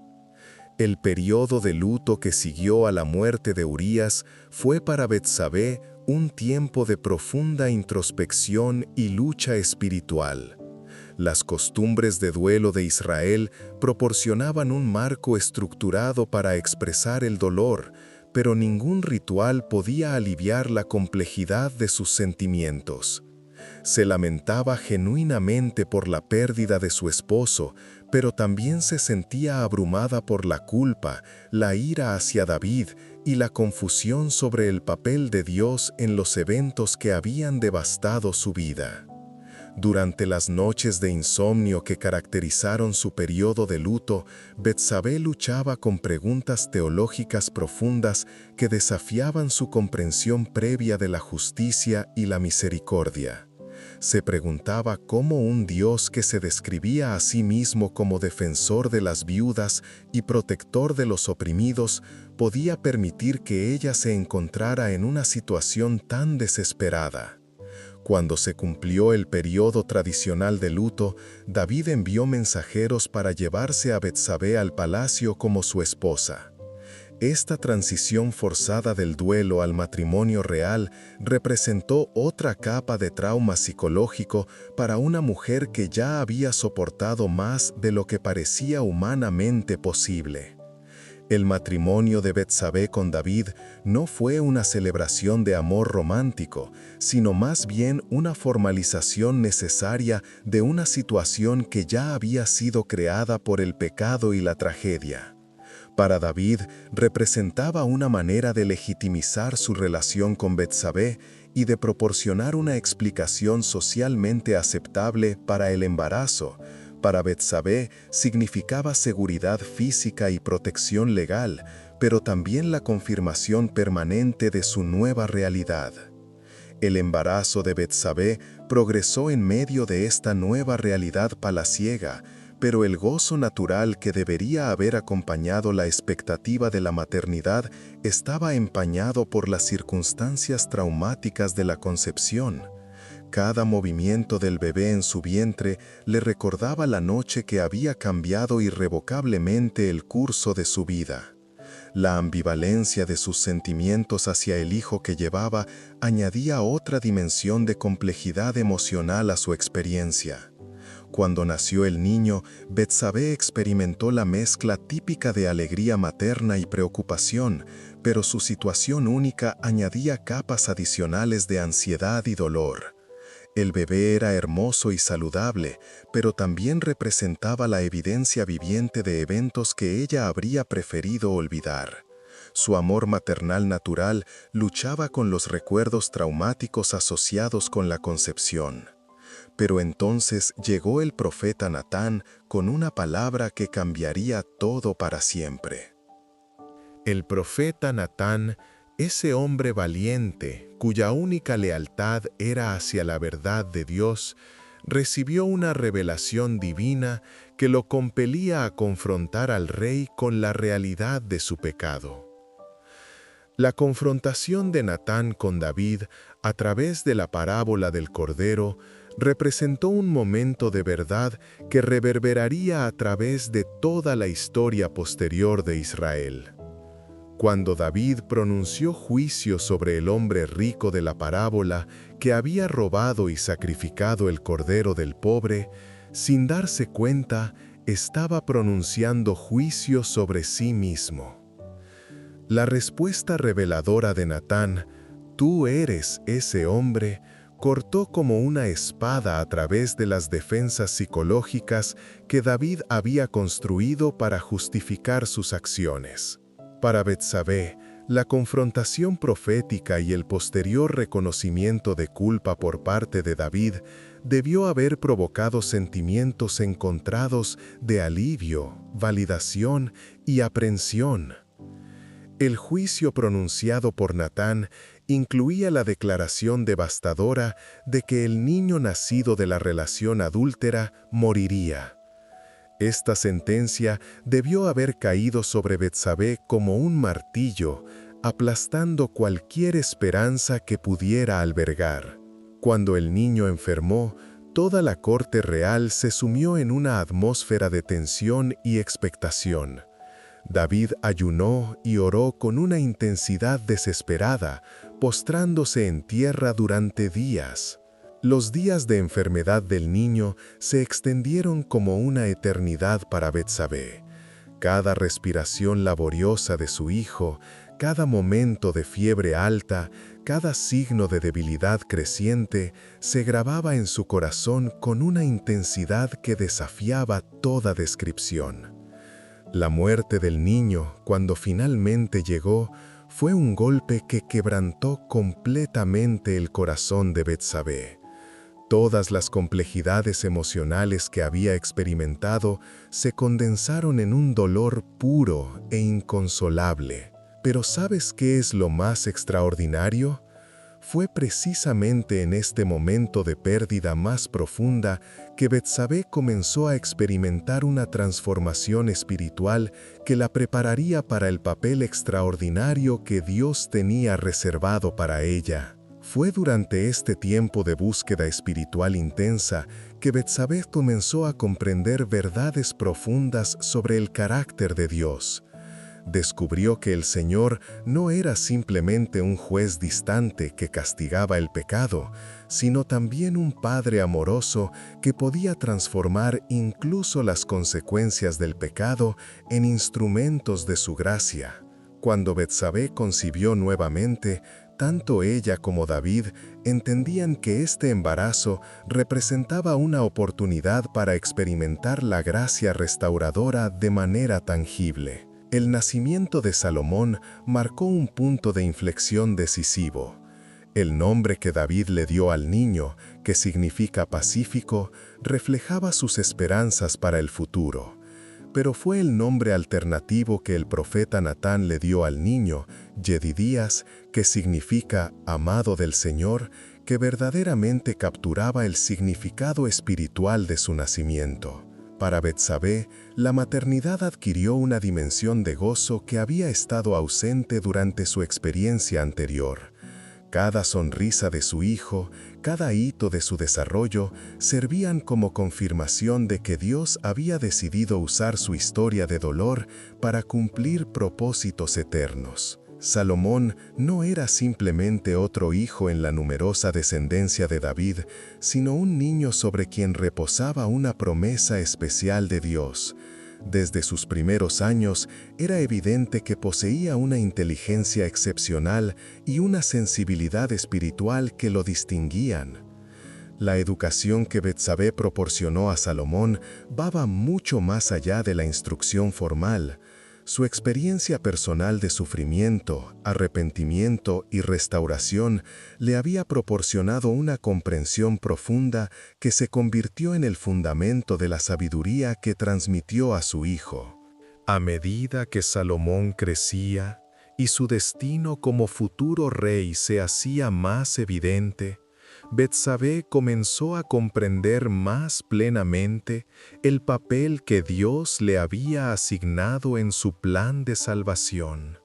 El periodo de luto que siguió a la muerte de Urías fue para Betsabé un tiempo de profunda introspección y lucha espiritual. Las costumbres de duelo de Israel proporcionaban un marco estructurado para expresar el dolor, pero ningún ritual podía aliviar la complejidad de sus sentimientos. Se lamentaba genuinamente por la pérdida de su esposo, pero también se sentía abrumada por la culpa, la ira hacia David y la confusión sobre el papel de Dios en los eventos que habían devastado su vida. Durante las noches de insomnio que caracterizaron su periodo de luto, Betsabé luchaba con preguntas teológicas profundas que desafiaban su comprensión previa de la justicia y la misericordia. Se preguntaba cómo un Dios que se describía a sí mismo como defensor de las viudas y protector de los oprimidos podía permitir que ella se encontrara en una situación tan desesperada. Cuando se cumplió el periodo tradicional de luto, David envió mensajeros para llevarse a Betsabé al palacio como su esposa. Esta transición forzada del duelo al matrimonio real representó otra capa de trauma psicológico para una mujer que ya había soportado más de lo que parecía humanamente posible. El matrimonio de Betsabé con David no fue una celebración de amor romántico, sino más bien una formalización necesaria de una situación que ya había sido creada por el pecado y la tragedia. Para David representaba una manera de legitimizar su relación con Betsabé y de proporcionar una explicación socialmente aceptable para el embarazo. Para Betsabé significaba seguridad física y protección legal, pero también la confirmación permanente de su nueva realidad. El embarazo de Betsabé progresó en medio de esta nueva realidad palaciega, pero el gozo natural que debería haber acompañado la expectativa de la maternidad estaba empañado por las circunstancias traumáticas de la concepción. Cada movimiento del bebé en su vientre le recordaba la noche que había cambiado irrevocablemente el curso de su vida. La ambivalencia de sus sentimientos hacia el hijo que llevaba añadía otra dimensión de complejidad emocional a su experiencia. Cuando nació el niño, Betsabé experimentó la mezcla típica de alegría materna y preocupación, pero su situación única añadía capas adicionales de ansiedad y dolor. El bebé era hermoso y saludable, pero también representaba la evidencia viviente de eventos que ella habría preferido olvidar. Su amor maternal natural luchaba con los recuerdos traumáticos asociados con la concepción. Pero entonces llegó el profeta Natán con una palabra que cambiaría todo para siempre. El profeta Natán, ese hombre valiente, cuya única lealtad era hacia la verdad de Dios, recibió una revelación divina que lo compelía a confrontar al rey con la realidad de su pecado. La confrontación de Natán con David a través de la parábola del Cordero representó un momento de verdad que reverberaría a través de toda la historia posterior de Israel. Cuando David pronunció juicio sobre el hombre rico de la parábola que había robado y sacrificado el cordero del pobre, sin darse cuenta, estaba pronunciando juicio sobre sí mismo. La respuesta reveladora de Natán, «Tú eres ese hombre», cortó como una espada a través de las defensas psicológicas que David había construido para justificar sus acciones. Para Betsabé, la confrontación profética y el posterior reconocimiento de culpa por parte de David debió haber provocado sentimientos encontrados de alivio, validación y aprensión. El juicio pronunciado por Natán incluía la declaración devastadora de que el niño nacido de la relación adúltera moriría. Esta sentencia debió haber caído sobre Betsabé como un martillo, aplastando cualquier esperanza que pudiera albergar. Cuando el niño enfermó, toda la corte real se sumió en una atmósfera de tensión y expectación. David ayunó y oró con una intensidad desesperada, postrándose en tierra durante días. Los días de enfermedad del niño se extendieron como una eternidad para Betsabé. Cada respiración laboriosa de su hijo, cada momento de fiebre alta, cada signo de debilidad creciente, se grababa en su corazón con una intensidad que desafiaba toda descripción. La muerte del niño, cuando finalmente llegó, fue un golpe que quebrantó completamente el corazón de Betsabé. Todas las complejidades emocionales que había experimentado se condensaron en un dolor puro e inconsolable. Pero ¿sabes qué es lo más extraordinario? Fue precisamente en este momento de pérdida más profunda que Betsabé comenzó a experimentar una transformación espiritual que la prepararía para el papel extraordinario que Dios tenía reservado para ella. Fue durante este tiempo de búsqueda espiritual intensa que Betsabé comenzó a comprender verdades profundas sobre el carácter de Dios. Descubrió que el Señor no era simplemente un juez distante que castigaba el pecado, sino también un Padre amoroso que podía transformar incluso las consecuencias del pecado en instrumentos de su gracia. Cuando Betsabé concibió nuevamente, tanto ella como David entendían que este embarazo representaba una oportunidad para experimentar la gracia restauradora de manera tangible. El nacimiento de Salomón marcó un punto de inflexión decisivo. El nombre que David le dio al niño, que significa pacífico, reflejaba sus esperanzas para el futuro. Pero fue el nombre alternativo que el profeta Natán le dio al niño, Yedidías, que significa amado del Señor, que verdaderamente capturaba el significado espiritual de su nacimiento. Para Betsabé, la maternidad adquirió una dimensión de gozo que había estado ausente durante su experiencia anterior. Cada sonrisa de su hijo, cada hito de su desarrollo, servían como confirmación de que Dios había decidido usar su historia de dolor para cumplir propósitos eternos. Salomón no era simplemente otro hijo en la numerosa descendencia de David, sino un niño sobre quien reposaba una promesa especial de Dios. Desde sus primeros años, era evidente que poseía una inteligencia excepcional y una sensibilidad espiritual que lo distinguían. La educación que Betsabé proporcionó a Salomón va mucho más allá de la instrucción formal. Su experiencia personal de sufrimiento, arrepentimiento y restauración le había proporcionado una comprensión profunda que se convirtió en el fundamento de la sabiduría que transmitió a su hijo. A medida que Salomón crecía, y su destino como futuro rey se hacía más evidente, Betsabé comenzó a comprender más plenamente el papel que Dios le había asignado en su plan de salvación.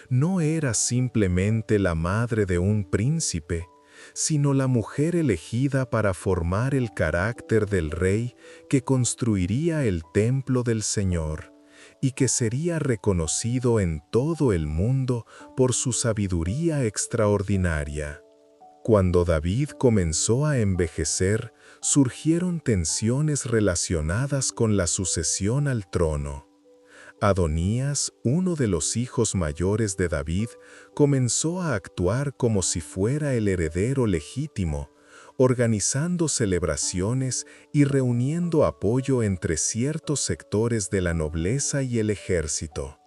No era simplemente la madre de un príncipe, sino la mujer elegida para formar el carácter del rey que construiría el templo del Señor y que sería reconocido en todo el mundo por su sabiduría extraordinaria. Cuando David comenzó a envejecer, surgieron tensiones relacionadas con la sucesión al trono. Adonías, uno de los hijos mayores de David, comenzó a actuar como si fuera el heredero legítimo, organizando celebraciones y reuniendo apoyo entre ciertos sectores de la nobleza y el ejército.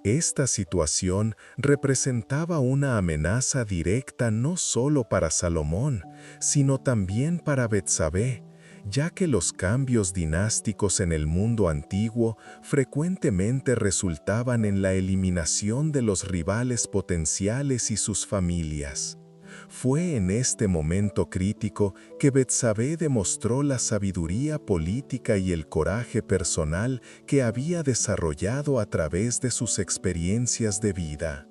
Esta situación representaba una amenaza directa no solo para Salomón, sino también para Betsabé, ya que los cambios dinásticos en el mundo antiguo frecuentemente resultaban en la eliminación de los rivales potenciales y sus familias. Fue en este momento crítico que Betsabé demostró la sabiduría política y el coraje personal que había desarrollado a través de sus experiencias de vida.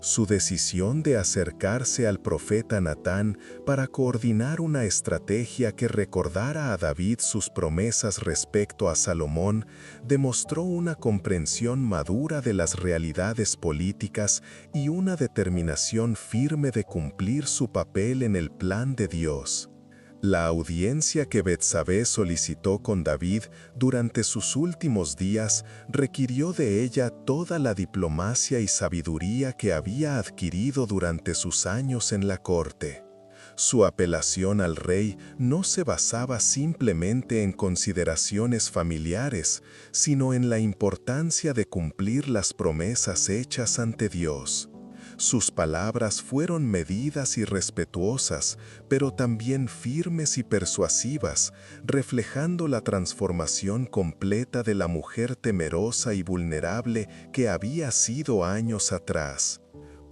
Su decisión de acercarse al profeta Natán para coordinar una estrategia que recordara a David sus promesas respecto a Salomón demostró una comprensión madura de las realidades políticas y una determinación firme de cumplir su papel en el plan de Dios. La audiencia que Betsabé solicitó con David durante sus últimos días requirió de ella toda la diplomacia y sabiduría que había adquirido durante sus años en la corte. Su apelación al rey no se basaba simplemente en consideraciones familiares, sino en la importancia de cumplir las promesas hechas ante Dios. Sus palabras fueron medidas y respetuosas, pero también firmes y persuasivas, reflejando la transformación completa de la mujer temerosa y vulnerable que había sido años atrás.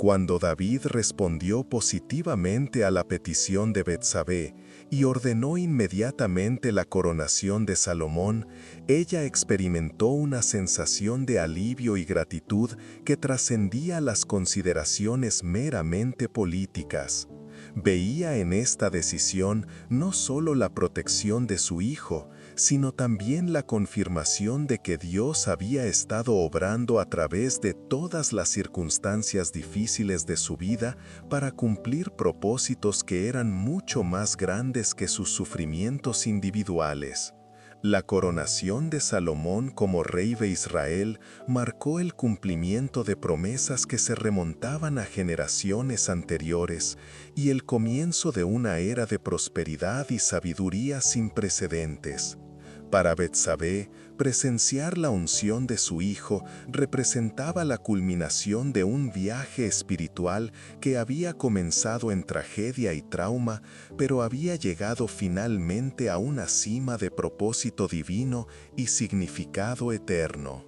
Cuando David respondió positivamente a la petición de Betsabé y ordenó inmediatamente la coronación de Salomón, ella experimentó una sensación de alivio y gratitud que trascendía las consideraciones meramente políticas. Veía en esta decisión no solo la protección de su hijo, sino también la confirmación de que Dios había estado obrando a través de todas las circunstancias difíciles de su vida para cumplir propósitos que eran mucho más grandes que sus sufrimientos individuales. La coronación de Salomón como rey de Israel marcó el cumplimiento de promesas que se remontaban a generaciones anteriores y el comienzo de una era de prosperidad y sabiduría sin precedentes. Para Betsabé, presenciar la unción de su hijo representaba la culminación de un viaje espiritual que había comenzado en tragedia y trauma, pero había llegado finalmente a una cima de propósito divino y significado eterno.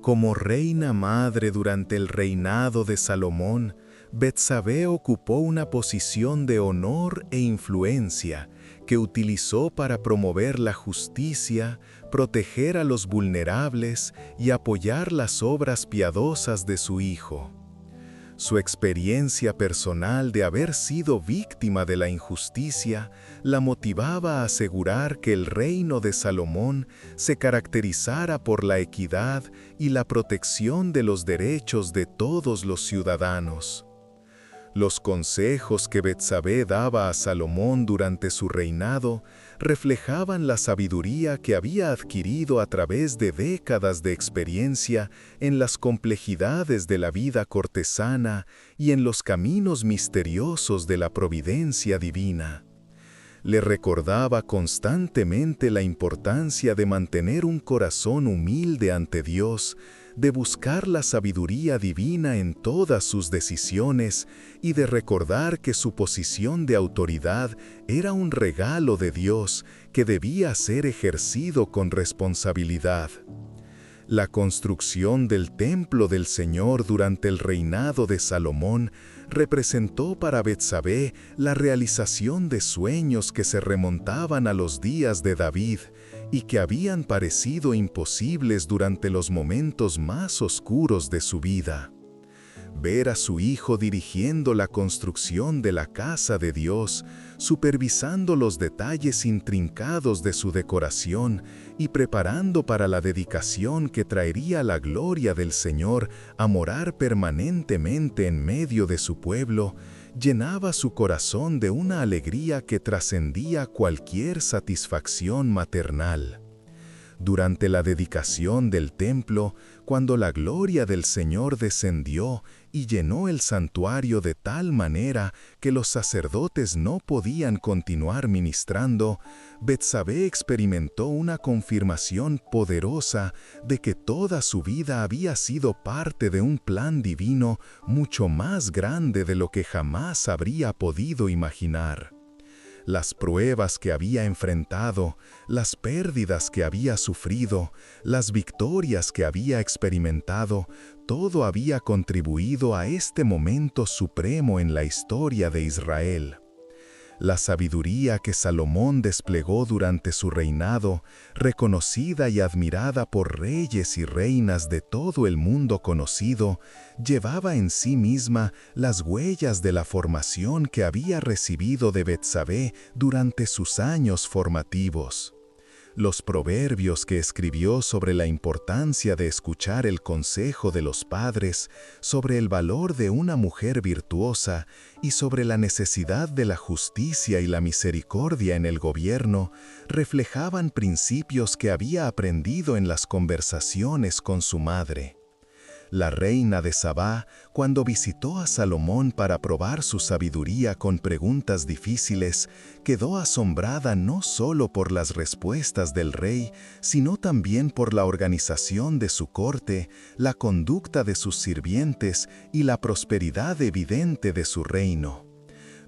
Como reina madre durante el reinado de Salomón, Betsabé ocupó una posición de honor e influencia que utilizó para promover la justicia, proteger a los vulnerables y apoyar las obras piadosas de su hijo. Su experiencia personal de haber sido víctima de la injusticia la motivaba a asegurar que el reino de Salomón se caracterizara por la equidad y la protección de los derechos de todos los ciudadanos. Los consejos que Betsabé daba a Salomón durante su reinado reflejaban la sabiduría que había adquirido a través de décadas de experiencia en las complejidades de la vida cortesana y en los caminos misteriosos de la providencia divina. Le recordaba constantemente la importancia de mantener un corazón humilde ante Dios, de buscar la sabiduría divina en todas sus decisiones y de recordar que su posición de autoridad era un regalo de Dios que debía ser ejercido con responsabilidad. La construcción del templo del Señor durante el reinado de Salomón representó para Betsabé la realización de sueños que se remontaban a los días de David y que habían parecido imposibles durante los momentos más oscuros de su vida. Ver a su hijo dirigiendo la construcción de la casa de Dios, supervisando los detalles intrincados de su decoración y preparando para la dedicación que traería la gloria del Señor a morar permanentemente en medio de su pueblo, llenaba su corazón de una alegría que trascendía cualquier satisfacción maternal. Durante la dedicación del templo, cuando la gloria del Señor descendió y llenó el santuario de tal manera que los sacerdotes no podían continuar ministrando, Betsabé experimentó una confirmación poderosa de que toda su vida había sido parte de un plan divino mucho más grande de lo que jamás habría podido imaginar. Las pruebas que había enfrentado, las pérdidas que había sufrido, las victorias que había experimentado, todo había contribuido a este momento supremo en la historia de Israel. La sabiduría que Salomón desplegó durante su reinado, reconocida y admirada por reyes y reinas de todo el mundo conocido, llevaba en sí misma las huellas de la formación que había recibido de Betsabé durante sus años formativos. Los proverbios que escribió sobre la importancia de escuchar el consejo de los padres, sobre el valor de una mujer virtuosa y sobre la necesidad de la justicia y la misericordia en el gobierno, reflejaban principios que había aprendido en las conversaciones con su madre. La reina de Sabá, cuando visitó a Salomón para probar su sabiduría con preguntas difíciles, quedó asombrada no solo por las respuestas del rey, sino también por la organización de su corte, la conducta de sus sirvientes y la prosperidad evidente de su reino.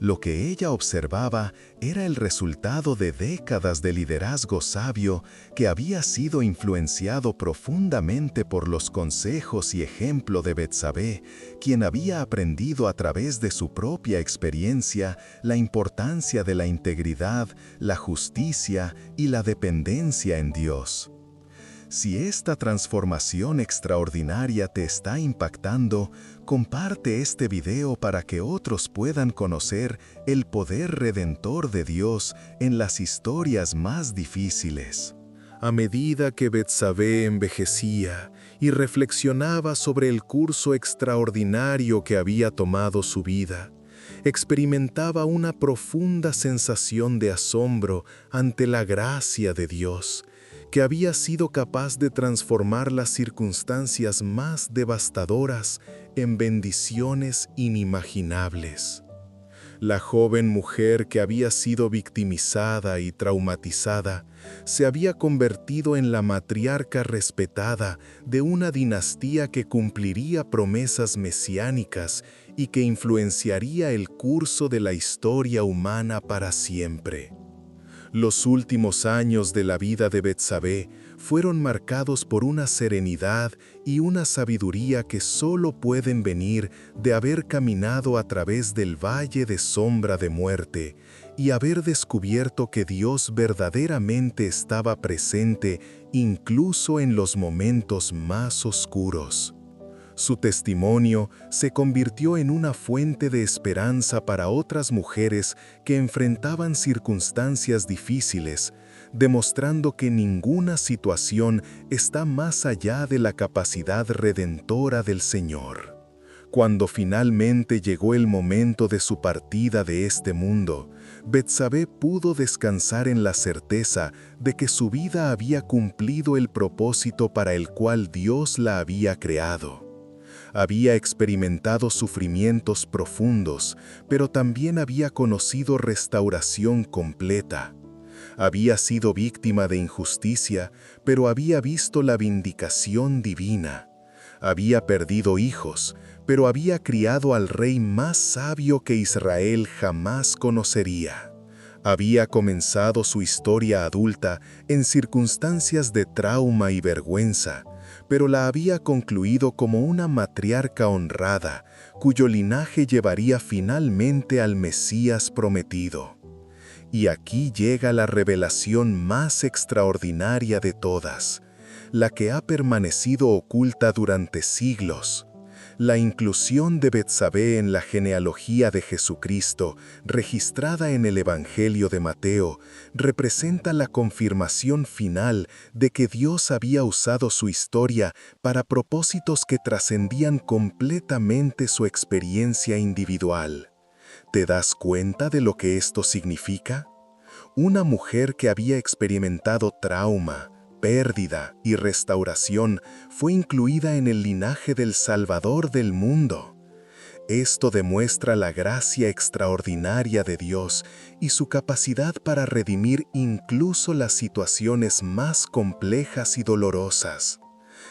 Lo que ella observaba era el resultado de décadas de liderazgo sabio que había sido influenciado profundamente por los consejos y ejemplo de Betsabé, quien había aprendido a través de su propia experiencia la importancia de la integridad, la justicia y la dependencia en Dios. Si esta transformación extraordinaria te está impactando, comparte este video para que otros puedan conocer el poder redentor de Dios en las historias más difíciles. A medida que Betsabé envejecía y reflexionaba sobre el curso extraordinario que había tomado su vida, experimentaba una profunda sensación de asombro ante la gracia de Dios, que había sido capaz de transformar las circunstancias más devastadoras en bendiciones inimaginables. La joven mujer que había sido victimizada y traumatizada se había convertido en la matriarca respetada de una dinastía que cumpliría promesas mesiánicas y que influenciaría el curso de la historia humana para siempre. Los últimos años de la vida de Betsabé fueron marcados por una serenidad y una sabiduría que solo pueden venir de haber caminado a través del valle de sombra de muerte y haber descubierto que Dios verdaderamente estaba presente incluso en los momentos más oscuros. Su testimonio se convirtió en una fuente de esperanza para otras mujeres que enfrentaban circunstancias difíciles, demostrando que ninguna situación está más allá de la capacidad redentora del Señor. Cuando finalmente llegó el momento de su partida de este mundo, Betsabé pudo descansar en la certeza de que su vida había cumplido el propósito para el cual Dios la había creado. Había experimentado sufrimientos profundos, pero también había conocido restauración completa. Había sido víctima de injusticia, pero había visto la vindicación divina. Había perdido hijos, pero había criado al rey más sabio que Israel jamás conocería. Había comenzado su historia adulta en circunstancias de trauma y vergüenza, pero la había concluido como una matriarca honrada, cuyo linaje llevaría finalmente al Mesías prometido. Y aquí llega la revelación más extraordinaria de todas, la que ha permanecido oculta durante siglos. La inclusión de Betsabé en la genealogía de Jesucristo, registrada en el Evangelio de Mateo, representa la confirmación final de que Dios había usado su historia para propósitos que trascendían completamente su experiencia individual. ¿Te das cuenta de lo que esto significa? Una mujer que había experimentado trauma, pérdida y restauración fue incluida en el linaje del Salvador del mundo. Esto demuestra la gracia extraordinaria de Dios y su capacidad para redimir incluso las situaciones más complejas y dolorosas.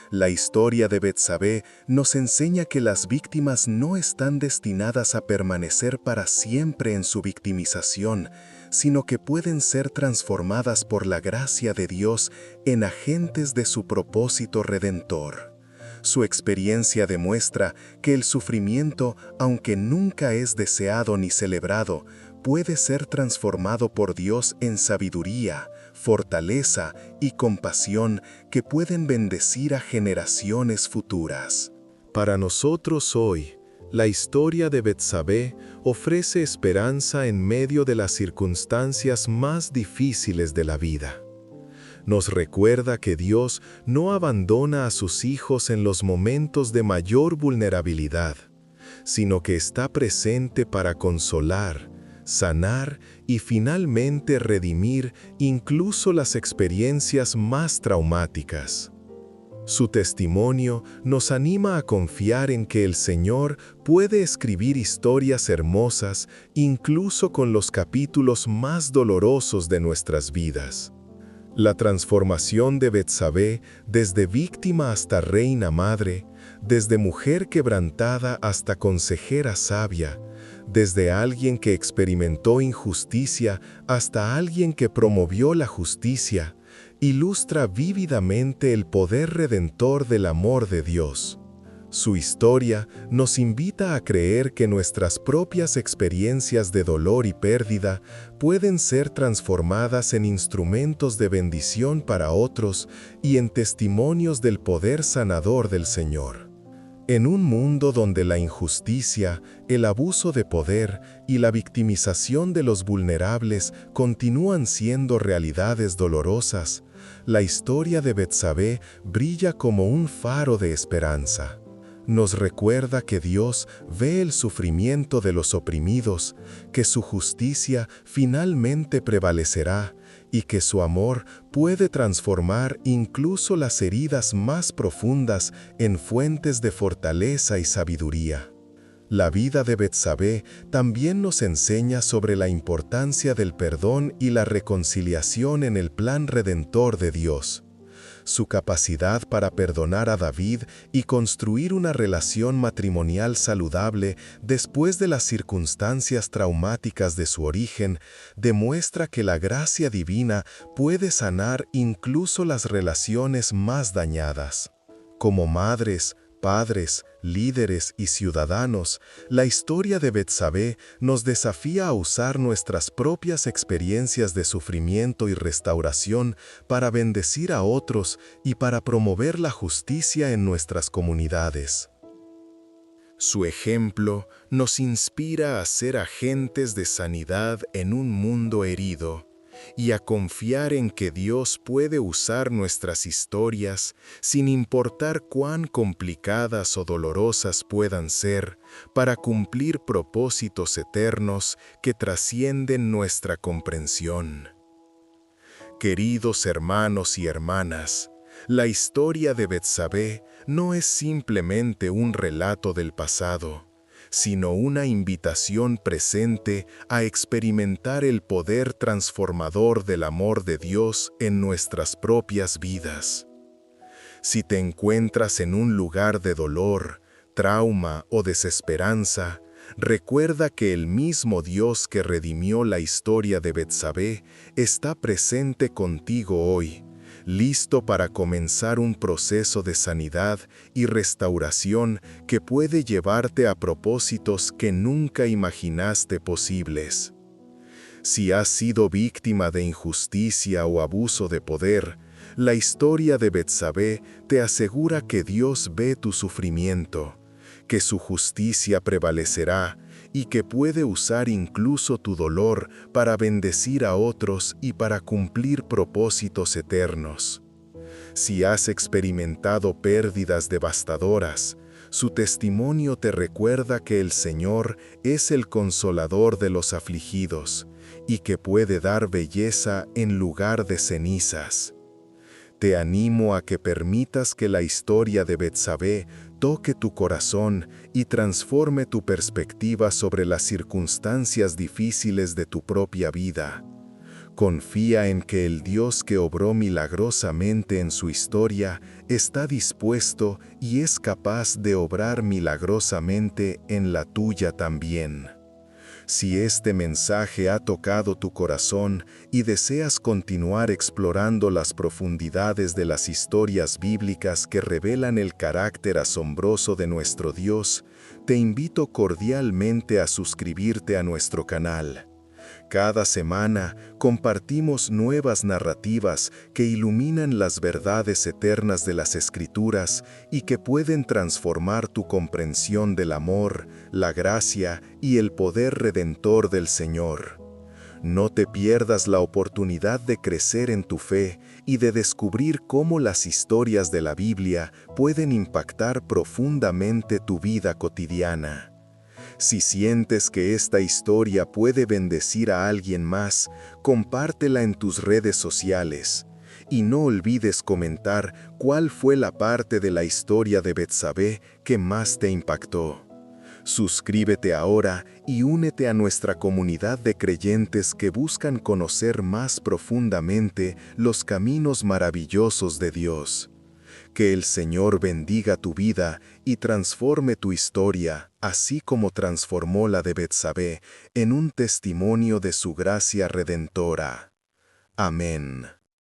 La historia de Betsabé nos enseña que las víctimas no están destinadas a permanecer para siempre en su victimización, sino que pueden ser transformadas por la gracia de Dios en agentes de su propósito redentor. Su experiencia demuestra que el sufrimiento, aunque nunca es deseado ni celebrado, puede ser transformado por Dios en sabiduría, fortaleza y compasión que pueden bendecir a generaciones futuras. Para nosotros hoy, la historia de Betsabé ofrece esperanza en medio de las circunstancias más difíciles de la vida. Nos recuerda que Dios no abandona a sus hijos en los momentos de mayor vulnerabilidad, sino que está presente para consolar, sanar y finalmente redimir incluso las experiencias más traumáticas. Su testimonio nos anima a confiar en que el Señor puede escribir historias hermosas incluso con los capítulos más dolorosos de nuestras vidas. La transformación de Betsabé, desde víctima hasta reina madre, desde mujer quebrantada hasta consejera sabia, desde alguien que experimentó injusticia hasta alguien que promovió la justicia, ilustra vívidamente el poder redentor del amor de Dios. Su historia nos invita a creer que nuestras propias experiencias de dolor y pérdida pueden ser transformadas en instrumentos de bendición para otros y en testimonios del poder sanador del Señor. En un mundo donde la injusticia, el abuso de poder y la victimización de los vulnerables continúan siendo realidades dolorosas, la historia de Betsabé brilla como un faro de esperanza. Nos recuerda que Dios ve el sufrimiento de los oprimidos, que su justicia finalmente prevalecerá y que su amor puede transformar incluso las heridas más profundas en fuentes de fortaleza y sabiduría. La vida de Betsabé también nos enseña sobre la importancia del perdón y la reconciliación en el plan redentor de Dios. Su capacidad para perdonar a David y construir una relación matrimonial saludable después de las circunstancias traumáticas de su origen demuestra que la gracia divina puede sanar incluso las relaciones más dañadas. Como madres, padres, líderes y ciudadanos, la historia de Betsabé nos desafía a usar nuestras propias experiencias de sufrimiento y restauración para bendecir a otros y para promover la justicia en nuestras comunidades. Su ejemplo nos inspira a ser agentes de sanidad en un mundo herido, y a confiar en que Dios puede usar nuestras historias, sin importar cuán complicadas o dolorosas puedan ser, para cumplir propósitos eternos que trascienden nuestra comprensión. Queridos hermanos y hermanas, la historia de Betsabé no es simplemente un relato del pasado, sino una invitación presente a experimentar el poder transformador del amor de Dios en nuestras propias vidas. Si te encuentras en un lugar de dolor, trauma o desesperanza, recuerda que el mismo Dios que redimió la historia de Betsabé está presente contigo hoy, listo para comenzar un proceso de sanidad y restauración que puede llevarte a propósitos que nunca imaginaste posibles. Si has sido víctima de injusticia o abuso de poder, la historia de Betsabé te asegura que Dios ve tu sufrimiento, que su justicia prevalecerá y que puede usar incluso tu dolor para bendecir a otros y para cumplir propósitos eternos. Si has experimentado pérdidas devastadoras, su testimonio te recuerda que el Señor es el consolador de los afligidos y que puede dar belleza en lugar de cenizas. Te animo a que permitas que la historia de Betsabé toque tu corazón y transforme tu perspectiva sobre las circunstancias difíciles de tu propia vida. Confía en que el Dios que obró milagrosamente en su historia está dispuesto y es capaz de obrar milagrosamente en la tuya también. Si este mensaje ha tocado tu corazón y deseas continuar explorando las profundidades de las historias bíblicas que revelan el carácter asombroso de nuestro Dios, te invito cordialmente a suscribirte a nuestro canal. Cada semana compartimos nuevas narrativas que iluminan las verdades eternas de las Escrituras y que pueden transformar tu comprensión del amor, la gracia y el poder redentor del Señor. No te pierdas la oportunidad de crecer en tu fe y de descubrir cómo las historias de la Biblia pueden impactar profundamente tu vida cotidiana. Si sientes que esta historia puede bendecir a alguien más, compártela en tus redes sociales. Y no olvides comentar cuál fue la parte de la historia de Betsabé que más te impactó. Suscríbete ahora y únete a nuestra comunidad de creyentes que buscan conocer más profundamente los caminos maravillosos de Dios. Que el Señor bendiga tu vida y transforme tu historia, así como transformó la de Betsabé, en un testimonio de su gracia redentora. Amén.